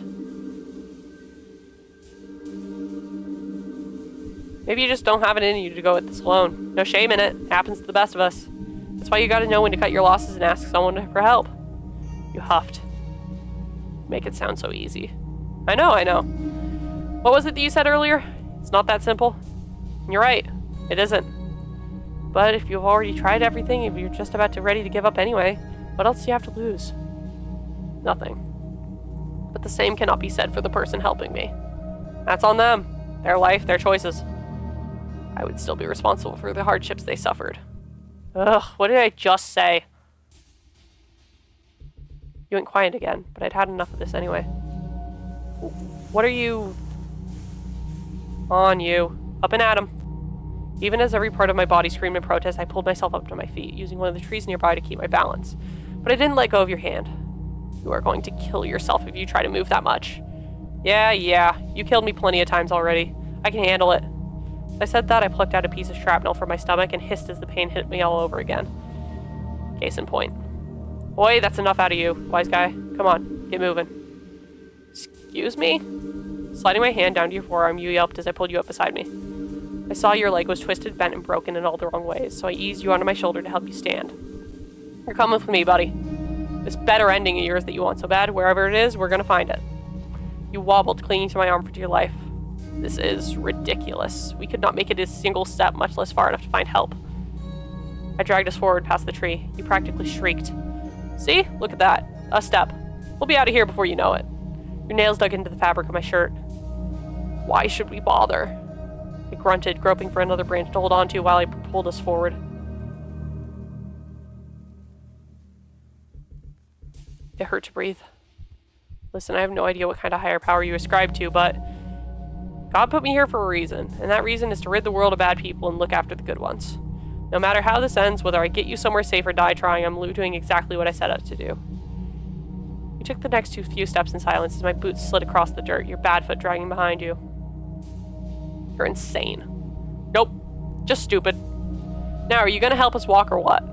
Maybe you just don't have it in you to go it this alone. No shame in it. It happens to the best of us. That's why you gotta know when to cut your losses and ask someone for help. You huffed. Make it sound so easy. I know. What was it that you said earlier? It's not that simple. And you're right. It isn't. But if you've already tried everything, if you're just about to ready to give up anyway, what else do you have to lose? Nothing. But the same cannot be said for the person helping me. That's on them. Their life, their choices. I would still be responsible for the hardships they suffered. Ugh, what did I just say? You went quiet again, but I'd had enough of this anyway. What are you... On you. Up and at 'em. Even as every part of my body screamed in protest, I pulled myself up to my feet, using one of the trees nearby to keep my balance. But I didn't let go of your hand. You are going to kill yourself if you try to move that much. Yeah, you killed me plenty of times already. I can handle it. As I said that, I plucked out a piece of shrapnel from my stomach and hissed as the pain hit me all over again. Case in point. Boy, that's enough out of you, wise guy. Come on, get moving. Excuse me? Sliding my hand down to your forearm, you yelped as I pulled you up beside me. I saw your leg was twisted, bent, and broken in all the wrong ways, so I eased you onto my shoulder to help you stand. You're coming with me, buddy. This better ending of yours that you want so bad, wherever it is, we're gonna find it. You wobbled, clinging to my arm for dear life. This is ridiculous. We could not make it a single step, much less far enough to find help. I dragged us forward past the tree. You practically shrieked. See? Look at that. A step. We'll be out of here before you know it. Your nails dug into the fabric of my shirt. Why should we bother? I grunted, groping for another branch to hold on to while I pulled us forward. It hurt to breathe. Listen, I have no idea what kind of higher power you ascribe to, but God put me here for a reason, and that reason is to rid the world of bad people and look after the good ones. No matter how this ends, whether I get you somewhere safe or die trying, I'm doing exactly what I set out to do. We took the next few steps in silence as my boots slid across the dirt, your bad foot dragging behind you. You're insane. Nope. Just stupid. Now, are you gonna help us walk or what?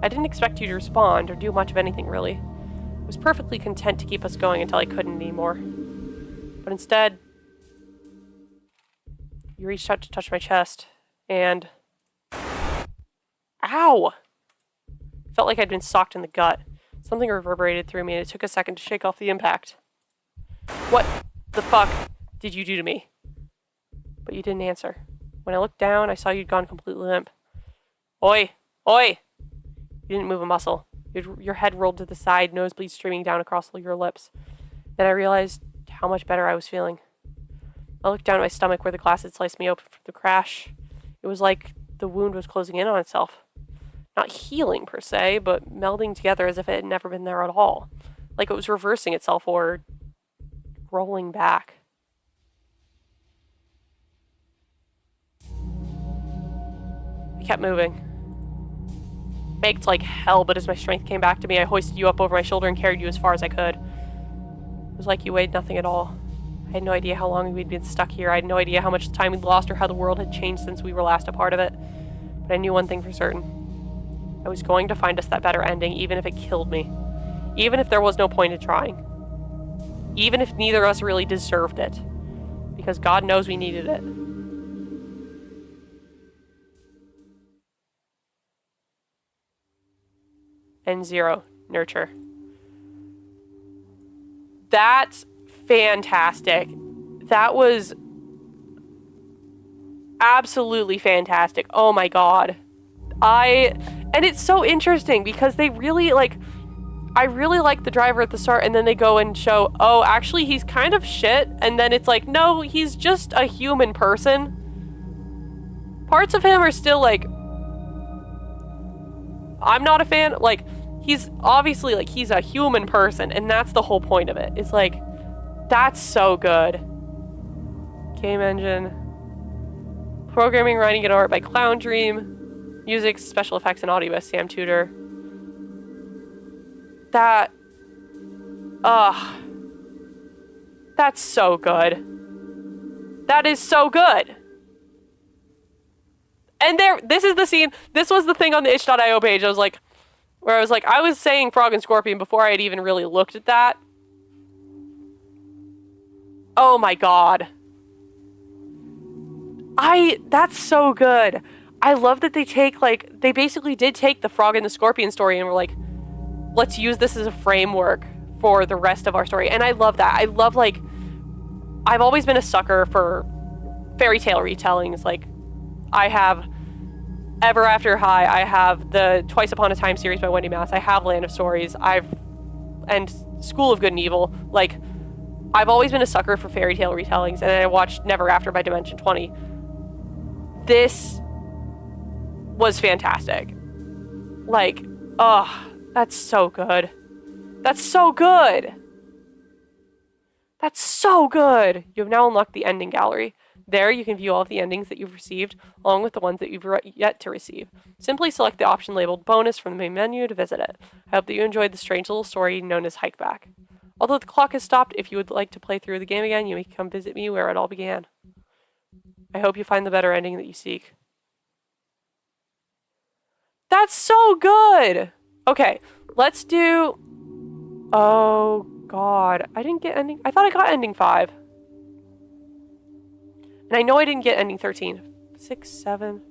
I didn't expect you to respond or do much of anything, really. I was perfectly content to keep us going until I couldn't anymore. But instead, you reached out to touch my chest, and... Ow! It felt like I'd been socked in the gut. Something reverberated through me, and it took a second to shake off the impact. What the fuck did you do to me? But you didn't answer. When I looked down, I saw you'd gone completely limp. Oi! Oi! You didn't move a muscle. Your head rolled to the side, nosebleed streaming down across your lips. Then I realized how much better I was feeling. I looked down at my stomach where the glass had sliced me open from the crash. It was like the wound was closing in on itself. Not healing, per se, but melding together as if it had never been there at all. Like it was reversing itself or rolling back. I kept moving. Ached like hell, but as my strength came back to me, I hoisted you up over my shoulder and carried you as far as I could. It was like you weighed nothing at all. I had no idea how long we'd been stuck here. I had no idea how much time we'd lost or how the world had changed since we were last a part of it. But I knew one thing for certain. I was going to find us that better ending, even if it killed me. Even if there was no point in trying. Even if neither of us really deserved it. Because God knows we needed it. And 0, nurture. That's fantastic. That was absolutely fantastic. Oh my god. And it's so interesting because they really I really like the driver at the start, and then they go and show, oh, actually he's kind of shit, and then it's like, no, he's just a human person. Parts of him are still I'm not a fan. He's obviously he's a human person, and that's the whole point of it. It's that's so good. Game engine. Programming, writing, and art by Clown Dream. Music, special effects, and audio by Sam Tudor. That's so good. That is so good. And this is the scene. This was the thing on the itch.io page. I was saying Frog and Scorpion before I had even really looked at that. Oh my god. That's so good. I love that they basically did take the frog and the scorpion story and were like, let's use this as a framework for the rest of our story. And I love that. I love, like, I've always been a sucker for fairy tale retellings. Like, I have Ever After High, I have the Twice Upon a Time series by Wendy Mass, I have Land of Stories, and School of Good and Evil. Like, I've always been a sucker for fairy tale retellings, and I watched Never After by Dimension 20. This was fantastic. Like, oh, that's so good. That's so good. That's so good. You have now unlocked the ending gallery. There, you can view all of the endings that you've received, along with the ones that you've yet to receive. Simply select the option labeled bonus from the main menu to visit it. I hope that you enjoyed the strange little story known as Hikeback. Although the clock has stopped, if you would like to play through the game again, you may come visit me where it all began. I hope you find the better ending that you seek. That's so good! Okay, let's do... Oh, God. I didn't get ending... I thought I got ending 5. And I know I didn't get ending 13. 6, 7...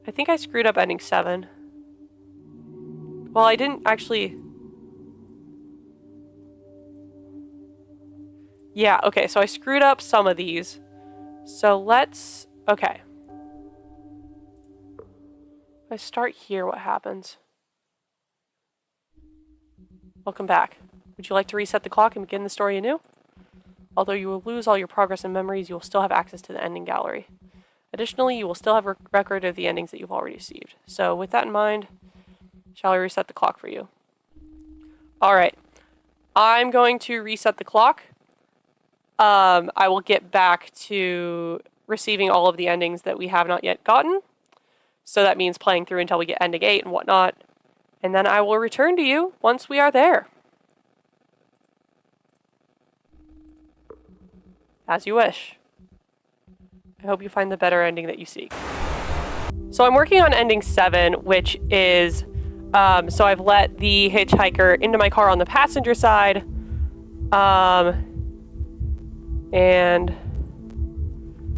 I think I screwed up ending 7. Well, I didn't actually... Yeah, okay, so I screwed up some of these. So let's... Okay. If I start here, what happens? Welcome back. Would you like to reset the clock and begin the story anew? Although you will lose all your progress and memories, you will still have access to the ending gallery. Additionally, you will still have a record of the endings that you've already received. So with that in mind, shall I reset the clock for you? Alright. I'm going to reset the clock. I will get back to receiving all of the endings that we have not yet gotten. So that means playing through until we get ending 8 and whatnot. And then I will return to you once we are there. As you wish. I hope you find the better ending that you seek. So I'm working on ending 7, which is... so I've let the hitchhiker into my car on the passenger side. And...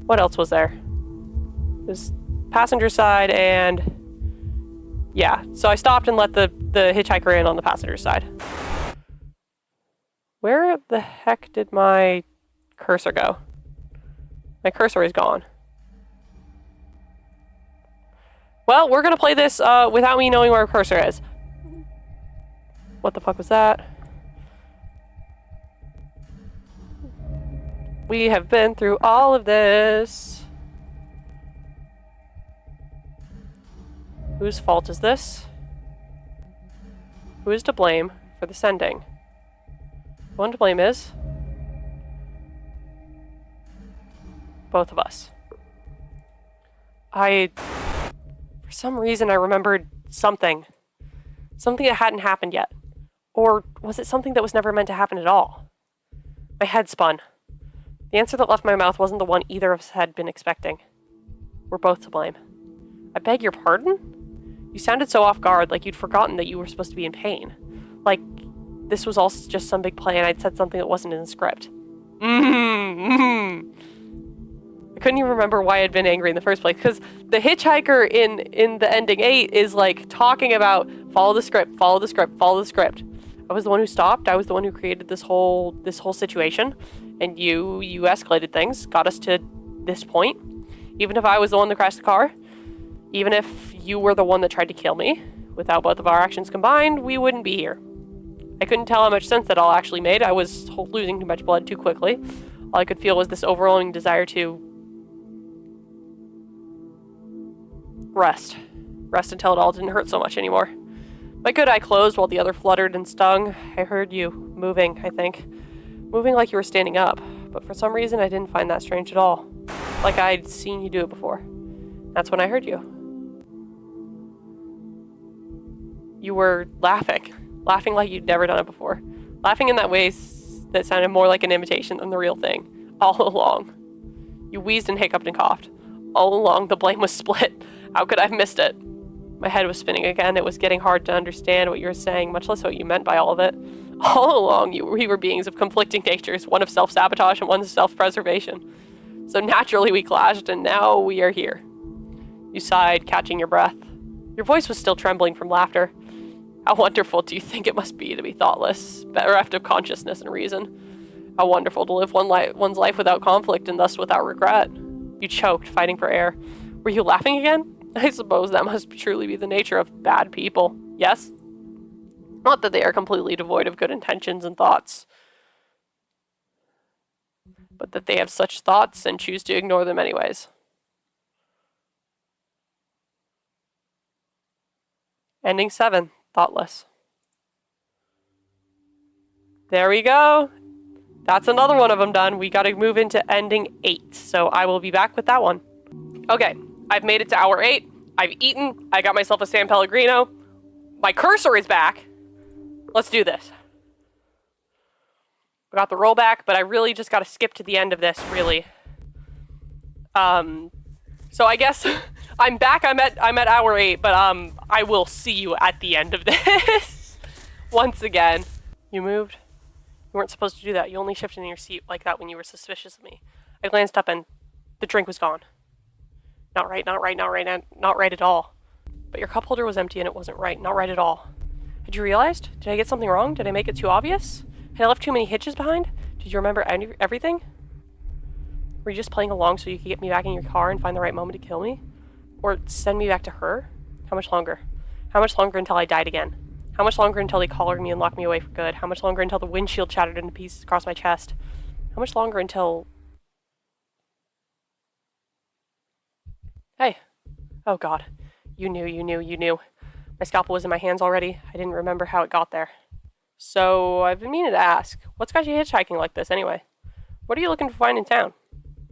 what else was there? There's passenger side and... yeah, so I stopped and let the hitchhiker in on the passenger side. Where the heck did my cursor go? My cursor is gone. Well, we're gonna play this without me knowing where my cursor is. What the fuck was that? We have been through all of this. Whose fault is this? Who is to blame for the sending? The one to blame is... both of us. For some reason, I remembered something. Something that hadn't happened yet. Or was it something that was never meant to happen at all? My head spun. The answer that left my mouth wasn't the one either of us had been expecting. We're both to blame. I beg your pardon? You sounded so off guard, like you'd forgotten that you were supposed to be in pain. Like, this was all just some big play and I'd said something that wasn't in the script. I couldn't even remember why I'd been angry in the first place, because the hitchhiker in the ending 8 is, like, talking about follow the script, follow the script, follow the script. I was the one who stopped. I was the one who created this whole situation, and you escalated things, got us to this point. Even if I was the one that crashed the car, even if you were the one that tried to kill me, without both of our actions combined, we wouldn't be here. I couldn't tell how much sense that all actually made. I was losing too much blood too quickly. All I could feel was this overwhelming desire to rest. Rest until it all didn't hurt so much anymore. My good eye closed while the other fluttered and stung. I heard you moving, I think. Moving like you were standing up. But for some reason, I didn't find that strange at all. Like I'd seen you do it before. That's when I heard you. You were laughing. Laughing like you'd never done it before. Laughing in that way that sounded more like an imitation than the real thing. All along. You wheezed and hiccuped and coughed. All along, the blame was split. How could I have missed it? My head was spinning again. It was getting hard to understand what you were saying, much less what you meant by all of it. All along, we were beings of conflicting natures, one of self-sabotage and one of self-preservation. So naturally we clashed, and now we are here. You sighed, catching your breath. Your voice was still trembling from laughter. How wonderful do you think it must be to be thoughtless, bereft of consciousness and reason? How wonderful to live one's life without conflict and thus without regret. You choked, fighting for air. Were you laughing again? I suppose that must truly be the nature of bad people. Yes? Not that they are completely devoid of good intentions and thoughts, but that they have such thoughts and choose to ignore them anyways. Ending 7, thoughtless. There we go. That's another one of them done. We gotta move into ending 8, so I will be back with that one. Okay, I've made it to hour 8. I've eaten. I got myself a San Pellegrino. My cursor is back. Let's do this. I got the rollback, but I really just gotta skip to the end of this, really. So I guess I'm back. I'm at hour 8, but I will see you at the end of this. Once again. You moved? You weren't supposed to do that. You only shifted in your seat like that when you were suspicious of me. I glanced up and the drink was gone. Not right at all. But your cup holder was empty and it wasn't right. Not right at all. Had you realized? Did I get something wrong? Did I make it too obvious? Had I left too many hitches behind? Did you remember everything? Were you just playing along so you could get me back in your car and find the right moment to kill me? Or send me back to her? How much longer? How much longer until I died again? How much longer until they collared me and locked me away for good? How much longer until the windshield shattered into pieces across my chest? How much longer until... Hey. Oh god. You knew. My scalpel was in my hands already. I didn't remember how it got there. So, I've been meaning to ask, what's got you hitchhiking like this anyway? What are you looking to find in town?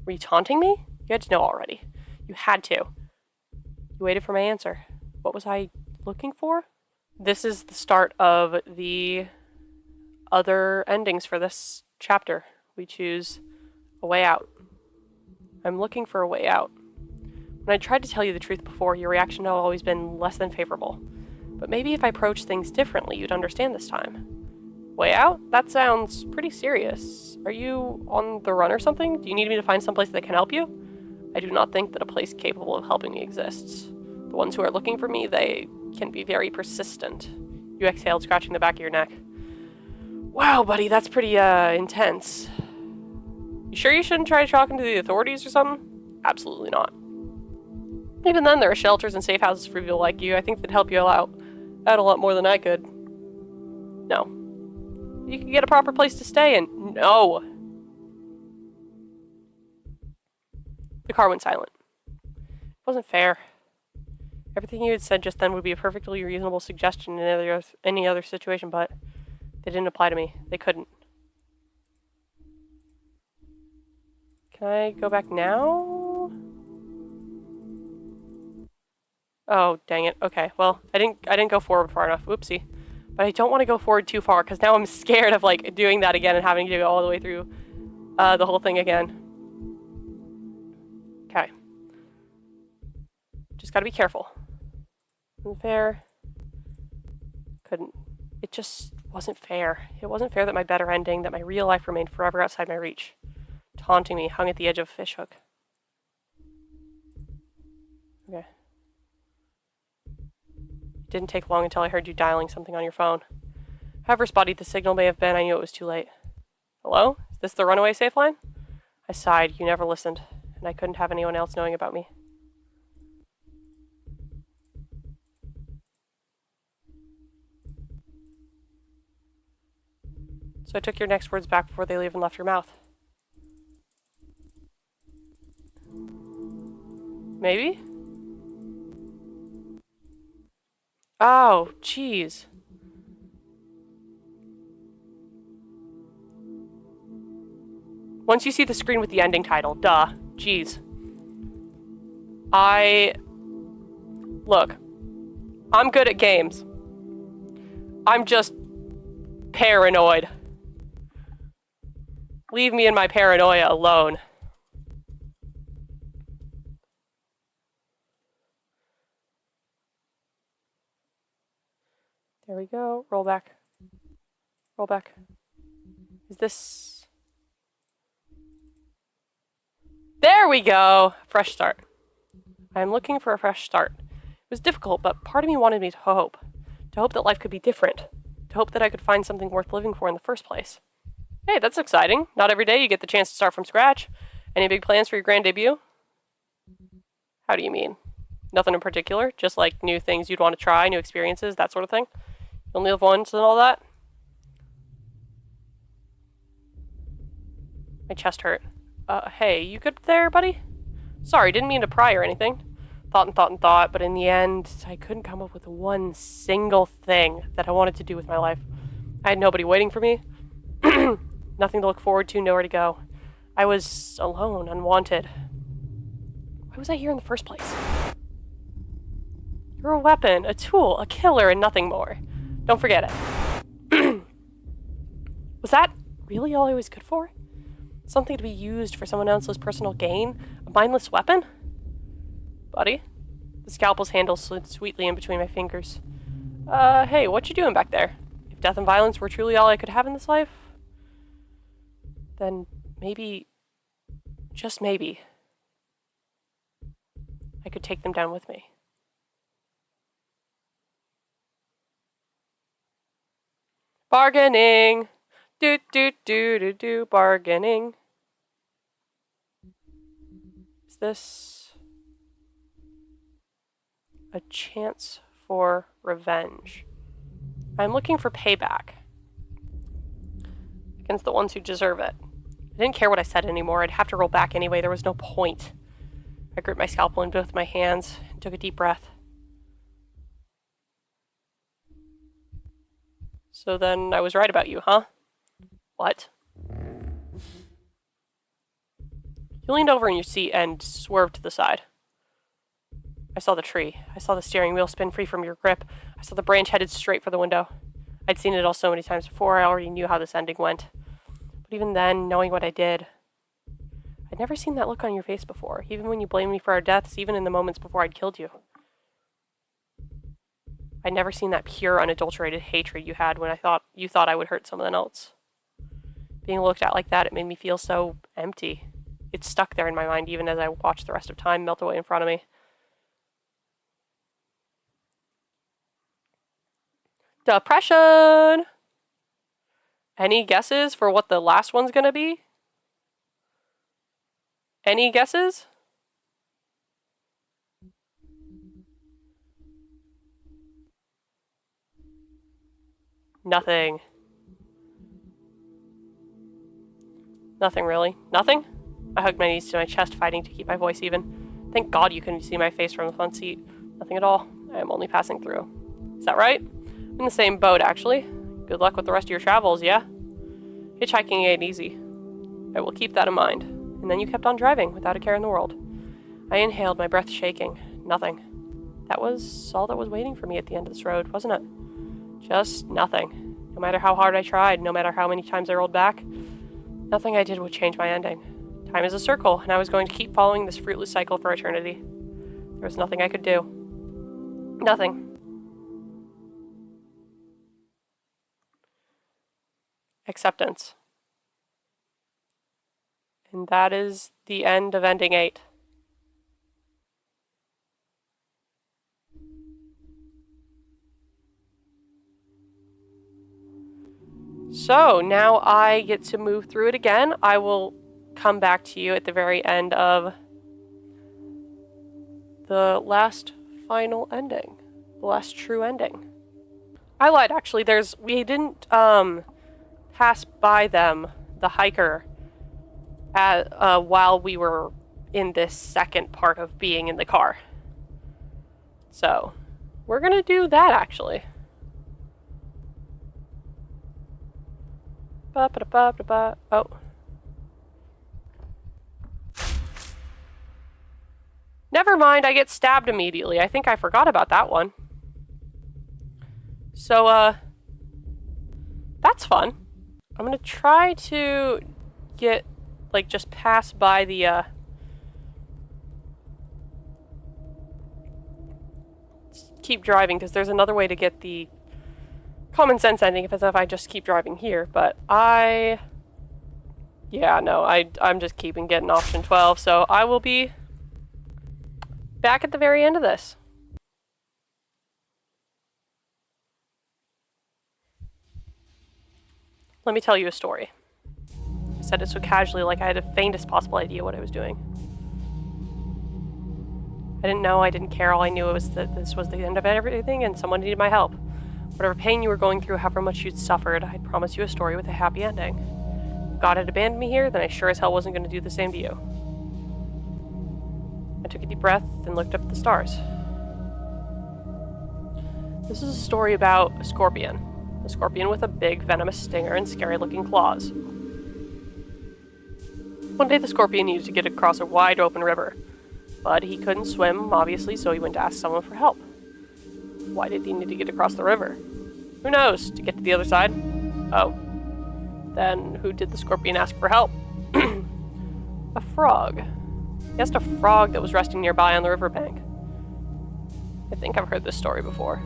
Were you taunting me? You had to know already. You had to. You waited for my answer. What was I looking for? This is the start of the other endings for this chapter. We choose a way out. I'm looking for a way out. When I tried to tell you the truth before, your reaction had always been less than favorable. But maybe if I approached things differently, you'd understand this time. Way out? That sounds pretty serious. Are you on the run or something? Do you need me to find someplace that can help you? I do not think that a place capable of helping me exists. The ones who are looking for me, they can be very persistent. You exhaled, scratching the back of your neck. Wow, buddy, that's pretty, intense. You sure you shouldn't try talking to the authorities or something? Absolutely not. Even then, there are shelters and safe houses for people like you. I think they'd help you out a lot more than I could. No. You could get a proper place to stay in. No. The car went silent. It wasn't fair. Everything you had said just then would be a perfectly reasonable suggestion in any other situation, but they didn't apply to me. They couldn't. Can I go back now? Oh, dang it. Okay, well, I didn't go forward far enough. Oopsie. But I don't want to go forward too far, because now I'm scared of, like, doing that again and having to go all the way through the whole thing again. Okay. Just gotta be careful. Unfair. Couldn't. It just wasn't fair. It wasn't fair that my better ending, that my real life remained forever outside my reach. Taunting me, hung at the edge of a fishhook. Okay. It didn't take long until I heard you dialing something on your phone. However spotty the signal may have been, I knew it was too late. Hello? Is this the runaway safe line? I sighed. You never listened, and I couldn't have anyone else knowing about me. So I took your next words back before they even left your mouth. Maybe? Oh, jeez. Once you see the screen with the ending title, duh, jeez. Look, I'm good at games. I'm just paranoid. Leave me in my paranoia alone. There we go. Roll back. Roll back. Is this... There we go! Fresh start. I'm looking for a fresh start. It was difficult, but part of me wanted me to hope. To hope that life could be different. To hope that I could find something worth living for in the first place. Hey, that's exciting. Not every day you get the chance to start from scratch. Any big plans for your grand debut? How do you mean? Nothing in particular? Just like new things you'd want to try, new experiences, that sort of thing? You only live once and all that? My chest hurt. Hey, you good there, buddy? Sorry, didn't mean to pry or anything. Thought and thought and thought, but in the end, I couldn't come up with one single thing that I wanted to do with my life. I had nobody waiting for me. Nothing to look forward to, nowhere to go. I was alone, unwanted. Why was I here in the first place? You're a weapon, a tool, a killer, and nothing more. Don't forget it. Was that really all I was good for? Something to be used for someone else's personal gain? A mindless weapon? Buddy? The scalpel's handle slid sweetly in between my fingers. Hey, what you doing back there? If death and violence were truly all I could have in this life, then maybe, just maybe, I could take them down with me. Bargaining! Do, bargaining. Is this a chance for revenge? I'm looking for payback against the ones who deserve it. I didn't care what I said anymore. I'd have to roll back anyway. There was no point. I gripped my scalpel in both my hands and took a deep breath. So then I was right about you, huh? What? You leaned over in your seat and swerved to the side. I saw the tree. I saw the steering wheel spin free from your grip. I saw the branch headed straight for the window. I'd seen it all so many times before, I already knew how this ending went. But even then, knowing what I did, I'd never seen that look on your face before, even when you blamed me for our deaths, even in the moments before I'd killed you. I'd never seen that pure, unadulterated hatred you had when you thought I would hurt someone else. Being looked at like that, it made me feel so empty. It stuck there in my mind even as I watched the rest of time melt away in front of me. Depression! Any guesses for what the last one's gonna be? Any guesses? Nothing. Nothing, really. Nothing? I hugged my knees to my chest, fighting to keep my voice even. Thank God you couldn't see my face from the front seat. Nothing at all. I am only passing through. Is that right? I'm in the same boat, actually. Good luck with the rest of your travels, yeah? Hitchhiking ain't easy. I will keep that in mind. And then you kept on driving, without a care in the world. I inhaled, my breath shaking. Nothing. That was all that was waiting for me at the end of this road, wasn't it? Just nothing. No matter how hard I tried, no matter how many times I rolled back, nothing I did would change my ending. Time is a circle, and I was going to keep following this fruitless cycle for eternity. There was nothing I could do. Nothing. Acceptance. And that is the end of Ending 8. So, now I get to move through it again. I will come back to you at the very end of the last final ending. The last true ending. I lied, actually. We didn't, pass by them, the hiker, while we were in this second part of being in the car. So, we're gonna do that, actually. Ba-ba-da-ba-ba-ba. Oh. Never mind, I get stabbed immediately. I think I forgot about that one. So, that's fun. I'm gonna try to get, just pass by the, keep driving, because there's another way to get the common sense ending if I just keep driving here, but Yeah, no, I'm just keeping getting option 12, so I will be back at the very end of this. Let me tell you a story. I said it so casually, like I had the faintest possible idea what I was doing. I didn't know, I didn't care, all I knew was that this was the end of everything and someone needed my help. Whatever pain you were going through, however much you'd suffered, I'd promise you a story with a happy ending. If God had abandoned me here, then I sure as hell wasn't going to do the same to you. I took a deep breath and looked up at the stars. This is a story about a scorpion. A scorpion with a big, venomous stinger and scary-looking claws. One day the scorpion needed to get across a wide-open river. But he couldn't swim, obviously, so he went to ask someone for help. Why did he need to get across the river? Who knows? To get to the other side? Oh. Then who did the scorpion ask for help? A frog. He asked a frog that was resting nearby on the riverbank. I think I've heard this story before.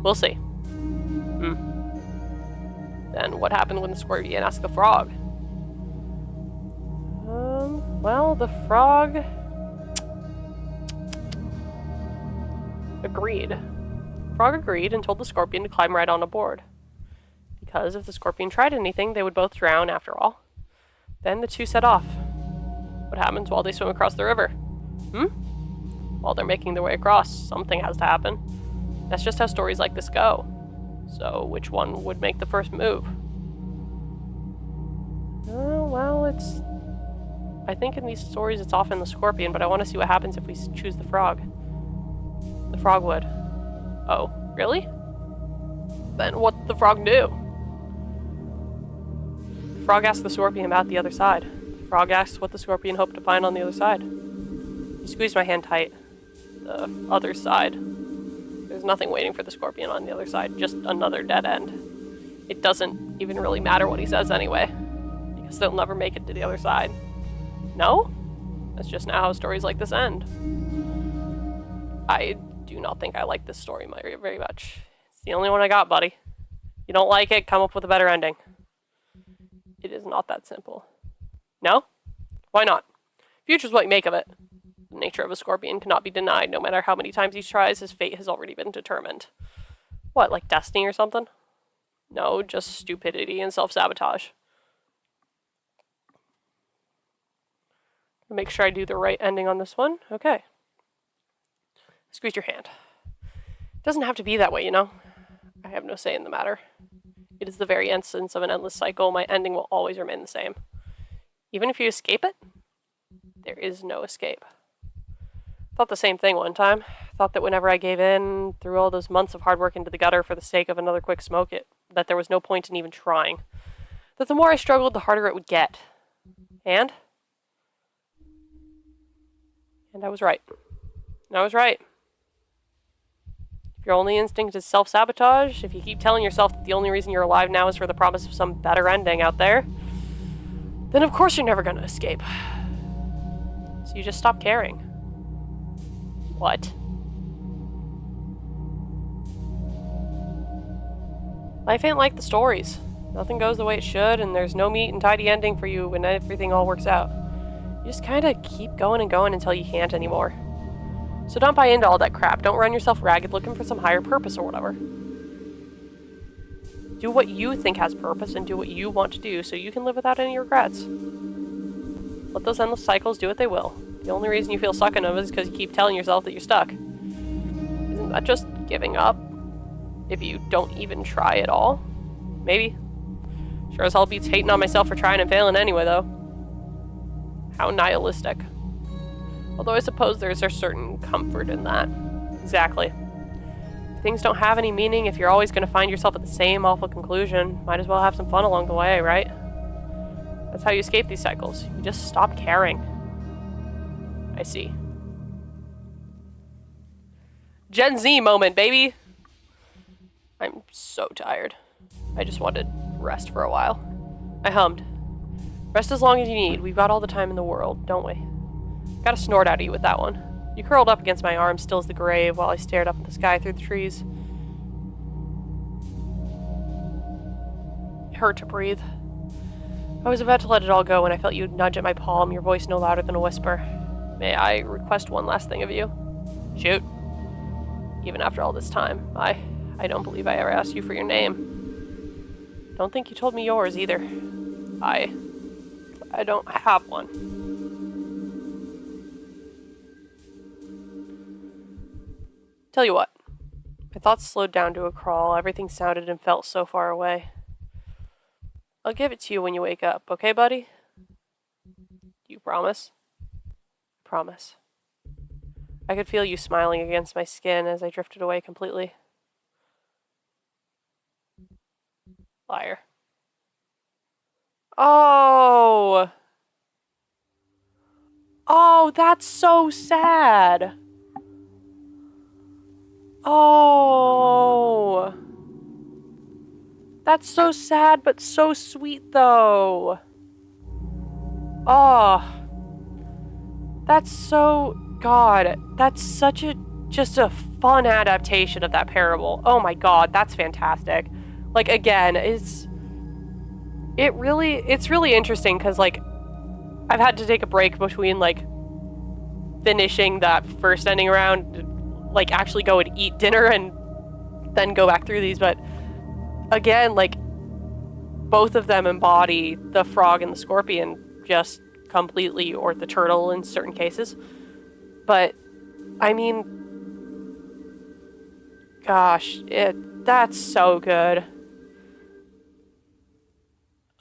We'll see. Then what happened when the scorpion asked the frog? Well, the frog agreed. The frog agreed and told the scorpion to climb right on aboard. Because if the scorpion tried anything, they would both drown after all. Then the two set off. What happens while they swim across the river? While they're making their way across, something has to happen. That's just how stories like this go. So, which one would make the first move? Well, I think in these stories it's often the scorpion, but I want to see what happens if we choose the frog. The frog would. Oh, really? Then what did the frog do? The frog asked the scorpion about the other side. The frog asked what the scorpion hoped to find on the other side. He squeezed my hand tight. The other side. There's nothing waiting for the scorpion on the other side, just another dead end. It doesn't even really matter what he says anyway, because they'll never make it to the other side. No? That's just not how stories like this end. I do not think I like this story very much. It's the only one I got, buddy. You don't like it, come up with a better ending. It is not that simple. No? Why not? Future's what you make of it. The nature of a scorpion cannot be denied. No matter how many times he tries, his fate has already been determined. What, like destiny or something? No, just stupidity and self-sabotage. Make sure I do the right ending on this one. Okay. Squeeze your hand. It doesn't have to be that way, you know? I have no say in the matter. It is the very essence of an endless cycle. My ending will always remain the same. Even if you escape it, there is no escape. Thought the same thing one time. Thought that whenever I gave in, threw all those months of hard work into the gutter for the sake of another quick smoke, that there was no point in even trying. That the more I struggled, the harder it would get. And I was right. I was right. If your only instinct is self-sabotage, if you keep telling yourself that the only reason you're alive now is for the promise of some better ending out there, then of course you're never going to escape. So you just stop caring. What? Life ain't like the stories. Nothing goes the way it should, and there's no neat and tidy ending for you when everything all works out. You just kind of keep going and going until you can't anymore. So don't buy into all that crap. Don't run yourself ragged looking for some higher purpose or whatever. Do what you think has purpose and do what you want to do so you can live without any regrets. Let those endless cycles do what they will. The only reason you feel stuck in them is because you keep telling yourself that you're stuck. Isn't that just giving up? If you don't even try at all? Maybe. Sure as hell beats hating on myself for trying and failing anyway, though. How nihilistic. Although I suppose there's a certain comfort in that. Exactly. If things don't have any meaning, if you're always going to find yourself at the same awful conclusion, might as well have some fun along the way, right? That's how you escape these cycles. You just stop caring. I see. Gen Z moment, baby! I'm so tired. I just wanted rest for a while. I hummed. Rest as long as you need. We've got all the time in the world, don't we? Got a snort out of you with that one. You curled up against my arm, still as the grave, while I stared up at the sky through the trees. It hurt to breathe. I was about to let it all go when I felt you nudge at my palm, your voice no louder than a whisper. May I request one last thing of you? Shoot. Even after all this time, I don't believe I ever asked you for your name. Don't think you told me yours either. I don't have one. Tell you what. My thoughts slowed down to a crawl. Everything sounded and felt so far away. I'll give it to you when you wake up, okay, buddy? You promise? Promise. I could feel you smiling against my skin as I drifted away completely. Liar. Oh! Oh, that's so sad! Oh! That's so sad, but so sweet, though. Oh. That's so... God, that's such a... just a fun adaptation of that parable. Oh my god, that's fantastic. Like, again, it's really interesting, because, like, I've had to take a break between, like, finishing that first ending around, like, actually go and eat dinner and then go back through these, but again, like, both of them embody the frog and the scorpion just completely, or the turtle in certain cases. But, I mean, gosh, that's so good.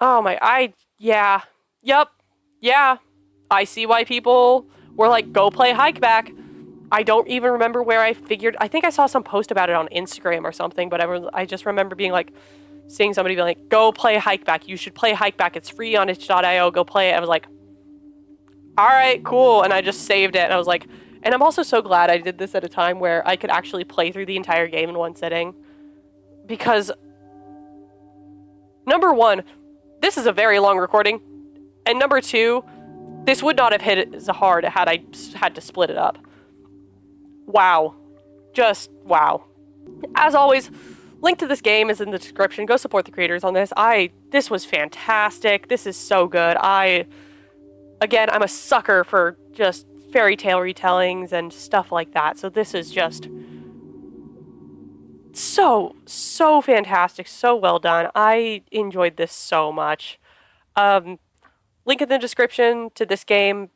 Oh my, yeah, yep, yeah, I see why people were like, go play Hikeback. I don't even remember where I think I saw some post about it on Instagram or something, but I just remember being like, seeing somebody be like, go play Hikeback, you should play Hikeback, it's free on itch.io, go play it. I was like, alright, cool, and I just saved it, and I was like, and I'm also so glad I did this at a time where I could actually play through the entire game in one sitting, because, number one, this is a very long recording, and number two, this would not have hit as hard had I had to split it up. Wow. Just wow. As always, link to this game is in the description. Go support the creators on this. This was fantastic. This is so good. Again, I'm a sucker for just fairy tale retellings and stuff like that. So this is just so fantastic. So well done. I enjoyed this so much. Link in the description to this game.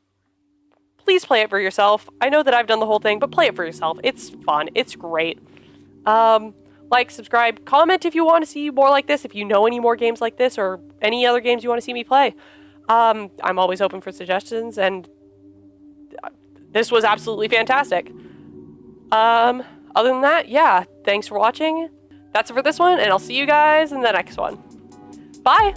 Please play it for yourself. I know that I've done the whole thing, but play it for yourself. It's fun. It's great. Like, subscribe, comment if you want to see more like this, if you know any more games like this, or any other games you want to see me play. I'm always open for suggestions, and this was absolutely fantastic. Other than that, yeah, thanks for watching. That's it for this one, and I'll see you guys in the next one. Bye!